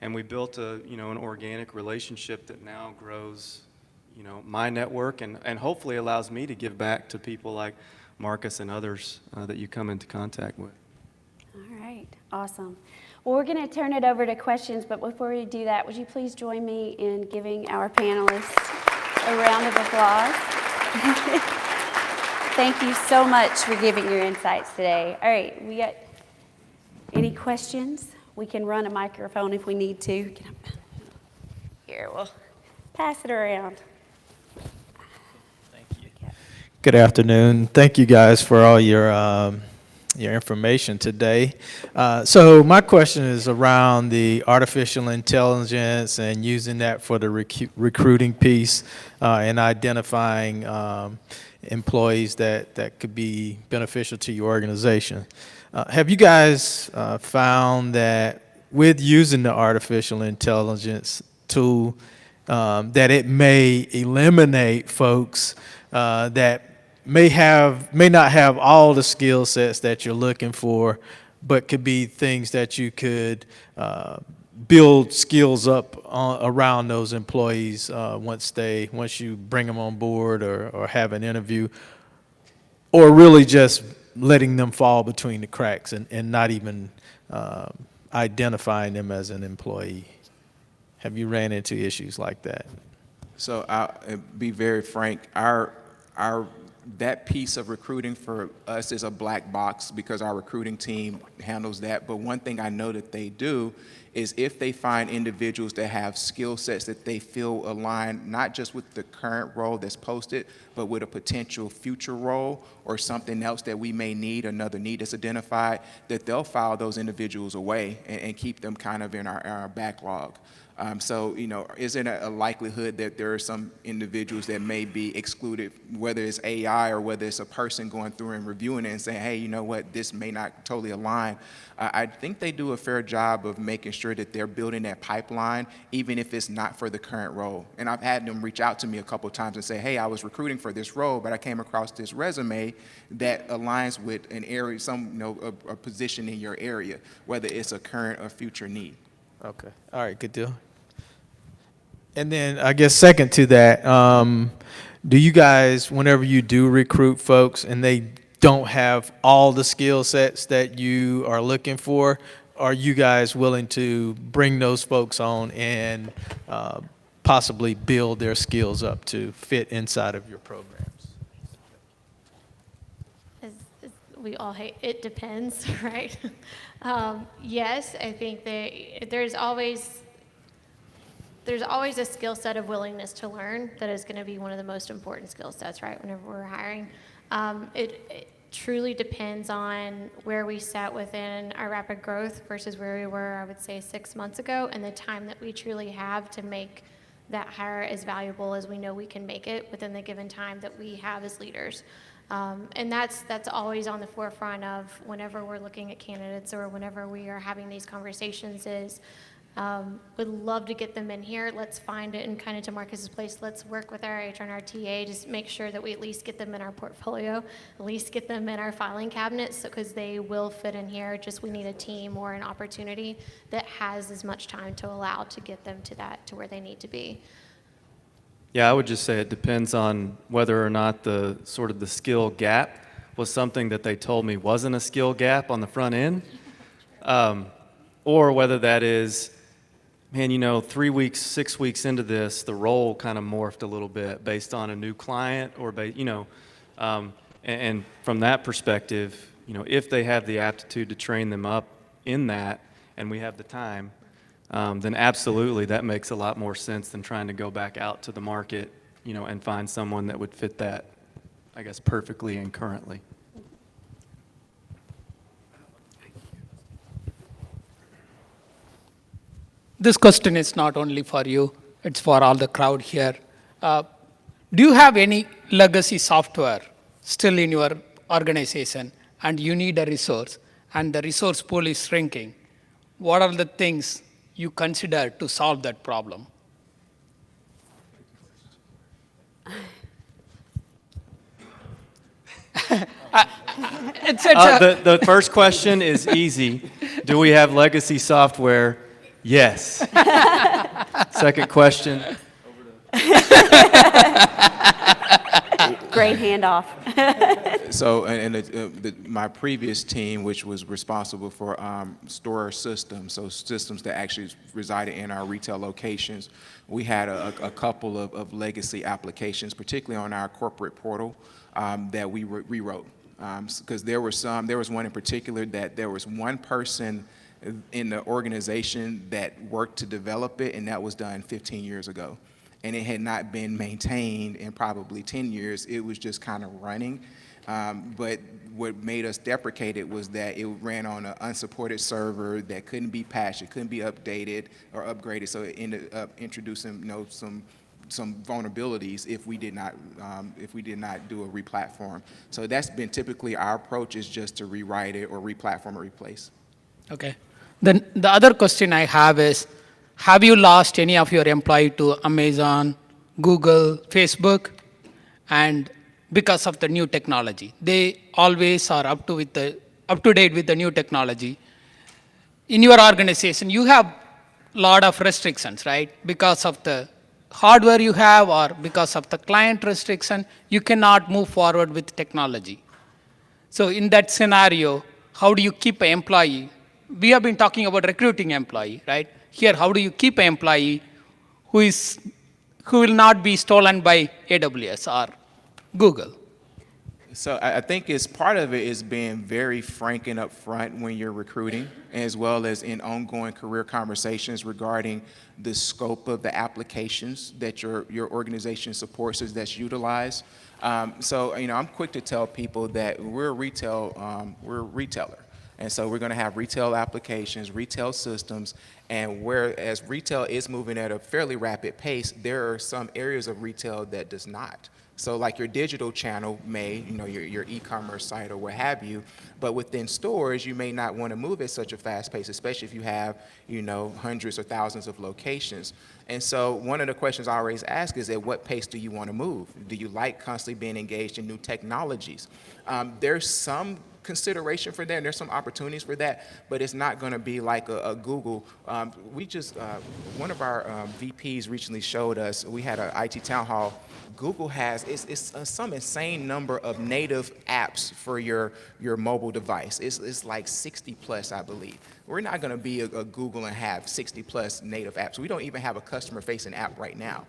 and we built an organic relationship that now grows, my network and hopefully allows me to give back to people like Marcus and others that you come into contact with. All right, awesome. Well, we're going to turn it over to questions, but before we do that, would you please join me in giving our panelists a round of applause? Thank you so much for giving your insights today. All right, we got any questions? We can run a microphone if we need to. Here, we'll pass it around. Thank you. Good afternoon. Thank you guys for all your information today. So my question is around the artificial intelligence and using that for the recruiting piece and identifying employees that could be beneficial to your organization. Have you guys found that with using the artificial intelligence tool, that it may eliminate folks that may not have all the skill sets that you're looking for, but could be things that you could build skills up around those employees once you bring them on board or have an interview, or really just letting them fall between the cracks and not even identifying them as an employee? Have you ran into issues like that? So I'll be very frank. Our that piece of recruiting for us is a black box because our recruiting team handles that. But one thing I know that they do is if they find individuals that have skill sets that they feel align not just with the current role that's posted, but with a potential future role or something else that we may need, another need that's identified, that they'll file those individuals away and keep them kind of in our backlog. So, is there a likelihood that there are some individuals that may be excluded, whether it's AI or whether it's a person going through and reviewing it and saying, hey, you know what, this may not totally align. I think they do a fair job of making sure that they're building that pipeline, even if it's not for the current role. And I've had them reach out to me a couple of times and say, hey, I was recruiting for this role, but I came across this resume that aligns with an area, a position in your area, whether it's a current or future need. Okay. All right. Good deal. And then I guess second to that, do you guys, whenever you do recruit folks and they don't have all the skill sets that you are looking for, are you guys willing to bring those folks on and possibly build their skills up to fit inside of your programs? As we all hate, it depends, right? Yes, I think that there's always a skill set of willingness to learn that is going to be one of the most important skill sets, right, whenever we're hiring. It truly depends on where we sat within our rapid growth versus where we were, I would say, 6 months ago, and the time that we truly have to make that hire as valuable as we know we can make it within the given time that we have as leaders. And that's always on the forefront of whenever we're looking at candidates or whenever we are having these conversations is, would love to get them in here. Let's find it, and kind of to Marcus's place, let's work with our HR and our TA to make sure that we at least get them in our portfolio, at least get them in our filing cabinets, because they will fit in here. Just we need a team or an opportunity that has as much time to allow to get them to where they need to be. Yeah, I would just say it depends on whether or not the skill gap was something that they told me wasn't a skill gap on the front end, or whether that is, man, 3 weeks, 6 weeks into this, the role kind of morphed a little bit based on a new client or, and from that perspective, if they have the aptitude to train them up in that and we have the time, then absolutely that makes a lot more sense than trying to go back out to the market, and find someone that would fit that, I guess, perfectly and currently. This question is not only for you, it's for all the crowd here. Do you have any legacy software still in your organization and you need a resource and the resource pool is shrinking? What are the things you consider to solve that problem? The first question is easy. Do we have legacy software? Yes. Second question. Great handoff. So, my previous team, which was responsible for store systems, so systems that actually resided in our retail locations, we had a couple of legacy applications, particularly on our corporate portal, that we rewrote. Because there was one in particular that there was one person in the organization that worked to develop it, and that was done 15 years ago. And it had not been maintained in probably 10 years. It was just kind of running. But what made us deprecate it was that it ran on an unsupported server that couldn't be patched, it couldn't be updated or upgraded, so it ended up introducing some vulnerabilities if we did not do a replatform. So that's been typically our approach, is just to rewrite it or replatform or replace. Okay. Then the other question I have is, have you lost any of your employee to Amazon, Google, Facebook? And because of the new technology, they always are up to date with the new technology. In your organization, you have a lot of restrictions, right? Because of the hardware you have or because of the client restriction, you cannot move forward with technology. So in that scenario, how do you keep an employee? We have been talking about recruiting employee, right? Here, how do you keep an employee who will not be stolen by AWS or Google? So I think it's part of it is being very frank and upfront when you're recruiting, as well as in ongoing career conversations regarding the scope of the applications that your organization supports or that's utilized. So I'm quick to tell people that we're a retailer. And so we're going to have retail applications, retail systems, and whereas retail is moving at a fairly rapid pace, there are some areas of retail that does not. So like your digital channel may, your e-commerce site or what have you, but within stores, you may not want to move at such a fast pace, especially if you have, hundreds or thousands of locations. And so one of the questions I always ask is, at what pace do you want to move? Do you like constantly being engaged in new technologies? There's some consideration for that, and there's some opportunities for that, but it's not going to be like a Google. One of our VPs recently showed us, we had an IT town hall. Google has some insane number of native apps for your mobile device. It's like 60 plus, I believe. We're not going to be a Google and have 60 plus native apps. We don't even have a customer-facing app right now.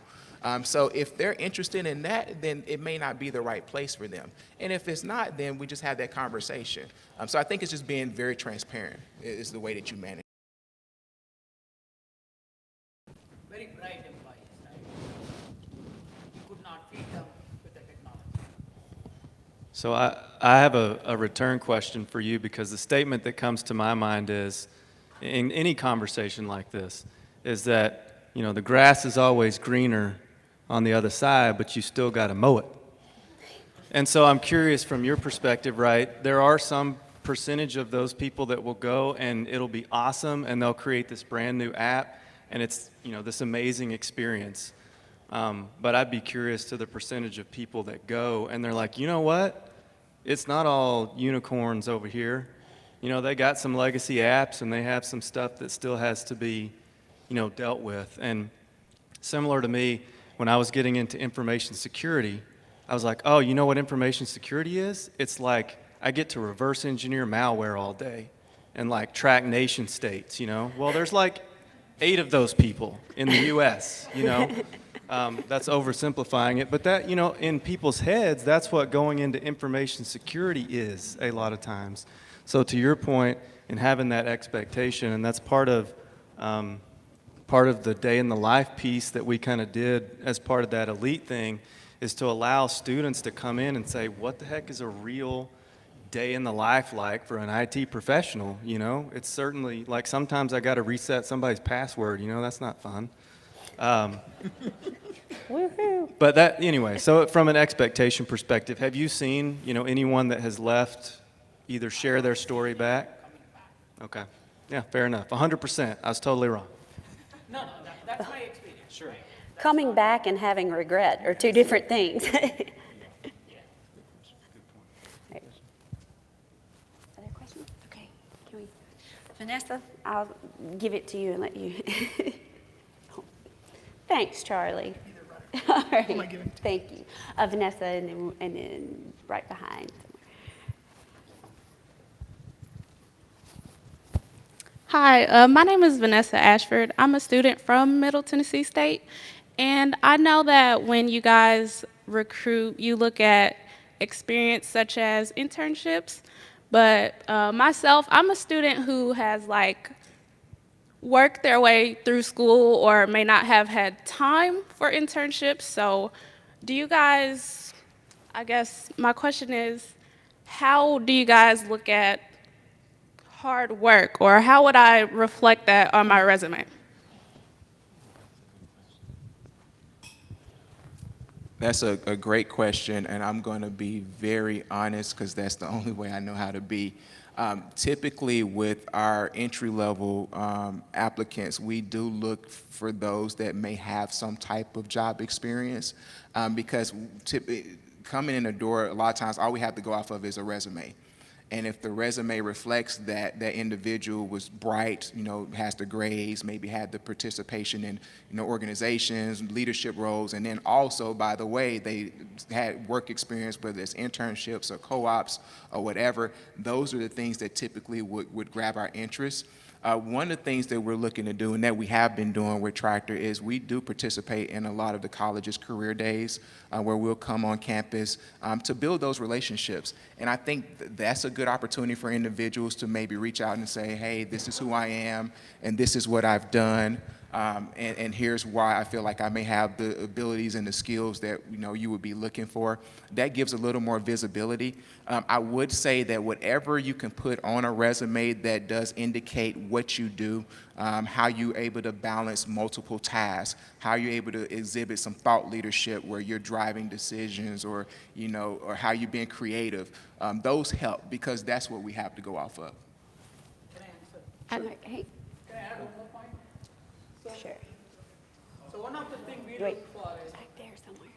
So if they're interested in that, then it may not be the right place for them. And if it's not, then we just have that conversation. So I think it's just being very transparent is the way that you manage. Very bright employees, right? You could not feed them with the technology. So I have a return question for you, because the statement that comes to my mind is, in any conversation like this, is that, the grass is always greener on the other side, but you still got to mow it. And so I'm curious from your perspective, right? There are some percentage of those people that will go and it'll be awesome and they'll create this brand new app and it's, this amazing experience. But I'd be curious to the percentage of people that go and they're like, you know what? It's not all unicorns over here. They got some legacy apps and they have some stuff that still has to be, dealt with. And similar to me, when I was getting into information security, I was like, oh, you know what information security is? It's like I get to reverse engineer malware all day and like track nation states, Well, there's like 8 of those people in the US, That's oversimplifying it. But that, in people's heads, that's what going into information security is a lot of times. So to your point, in having that expectation, and that's part of the day in the life piece that we kind of did as part of that elite thing, is to allow students to come in and say, what the heck is a real day in the life like for an IT professional? It's certainly like sometimes I got to reset somebody's password, that's not fun. But that, anyway, so from an expectation perspective, have you seen, anyone that has left either share their story back? Okay. Yeah, fair enough. 100%. I was totally wrong. No, that's my experience. Sure. Coming back and having regret are two different things. Right. Other questions? Okay. Can we, Vanessa, I'll give it to you and let you. Thanks, Charlie. All right. Thank you. Vanessa, and then right behind. Hi, my name is Vanessa Ashford. I'm a student from Middle Tennessee State, and I know that when you guys recruit, you look at experience such as internships, but myself, I'm a student who has worked their way through school or may not have had time for internships. So do you guys, I guess my question is, how do you guys look at hard work, or how would I reflect that on my resume? That's a great question, and I'm going to be very honest because that's the only way I know how to be. Typically with our entry-level applicants, we do look for those that may have some type of job experience because coming in the door, a lot of times all we have to go off of is a resume. And if the resume reflects that that individual was bright, has the grades, maybe had the participation in, organizations, leadership roles, and then also, by the way, they had work experience, whether it's internships or co-ops or whatever, those are the things that typically would grab our interest. One of the things that we're looking to do, and that we have been doing with Tractor, is we do participate in a lot of the college's career days, where we'll come on campus to build those relationships. And I think that's a good opportunity for individuals to maybe reach out and say, hey, this is who I am, and this is what I've done. And here's why I feel like I may have the abilities and the skills that you would be looking for. That gives a little more visibility. I would say that whatever you can put on a resume that does indicate what you do, how you're able to balance multiple tasks, how you're able to exhibit some thought leadership where you're driving decisions, or or how you're being creative, those help, because that's what we have to go off of. Hey, Can I add one more point? sure. So one of the things we Wait. look for is Back there somewhere.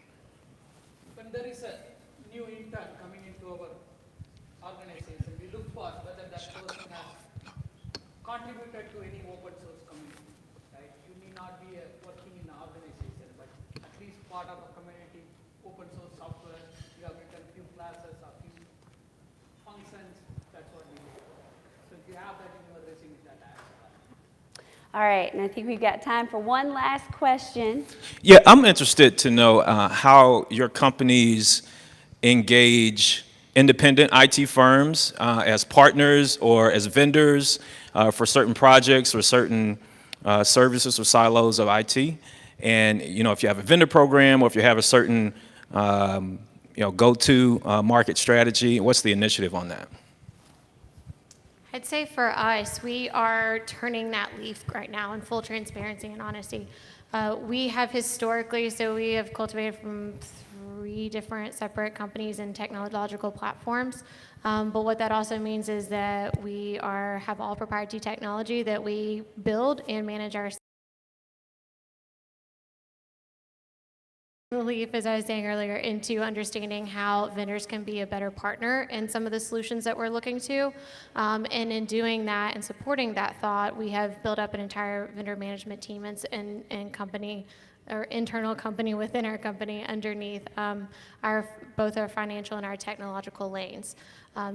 when there is a new intern coming into our organization, we look for whether that person has contributed to any open source community. Right? You may not be working in an organization, but at least part of a community, open source software, you have written a few classes, a few functions, that's what we look for. So if you have that in your resume, that adds value. All right, and I think we've got time for one last question. Yeah, I'm interested to know how your companies engage independent IT firms as partners or as vendors for certain projects or certain services or silos of IT. And if you have a vendor program, or if you have a certain go-to market strategy, what's the initiative on that? I'd say for us, we are turning that leaf right now in full transparency and honesty. We have historically, so we have cultivated from 3 different separate companies and technological platforms. But what that also means is that we have all proprietary technology that we build and manage ourselves. Leap, as I was saying earlier, into understanding how vendors can be a better partner in some of the solutions that we're looking to. And in doing that and supporting that thought, we have built up an entire vendor management team and company, or internal company within our company underneath both our financial and our technological lanes.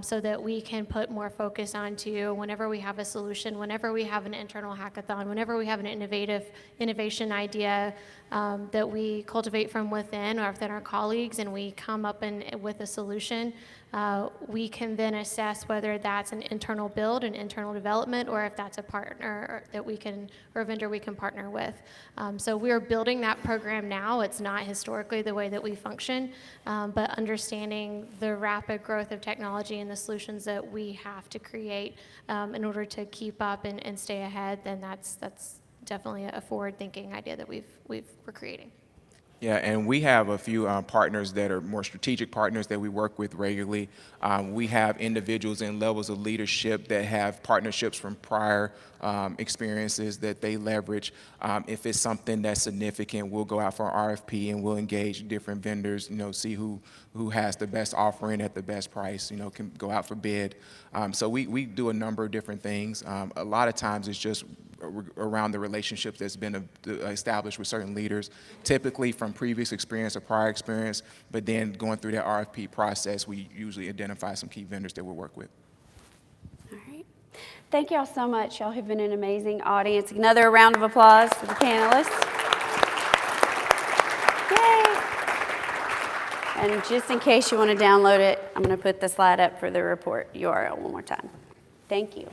So that we can put more focus onto whenever we have a solution, whenever we have an internal hackathon, whenever we have an innovation idea that we cultivate from within or within our colleagues, and we come up with a solution, we can then assess whether that's an internal build, an internal development, or if that's a partner that we can, or a vendor we can partner with. So we're building that program now. It's not historically the way that we function, but understanding the rapid growth of technology and the solutions that we have to create in order to keep up and stay ahead, then that's definitely a forward-thinking idea that we're creating. Yeah, and we have a few partners that are more strategic partners that we work with regularly. We have individuals in levels of leadership that have partnerships from prior experiences that they leverage. If it's something that's significant, we'll go out for an RFP and we'll engage different vendors, see who has the best offering at the best price, can go out for bid. So we do a number of different things. A lot of times it's just around the relationships that's been established with certain leaders, typically from previous experience or prior experience, but then going through that RFP process, we usually identify some key vendors that we'll work with. All right. Thank y'all so much. Y'all have been an amazing audience. Another round of applause for the panelists. Yay! And just in case you want to download it, I'm going to put the slide up for the report URL one more time. Thank you.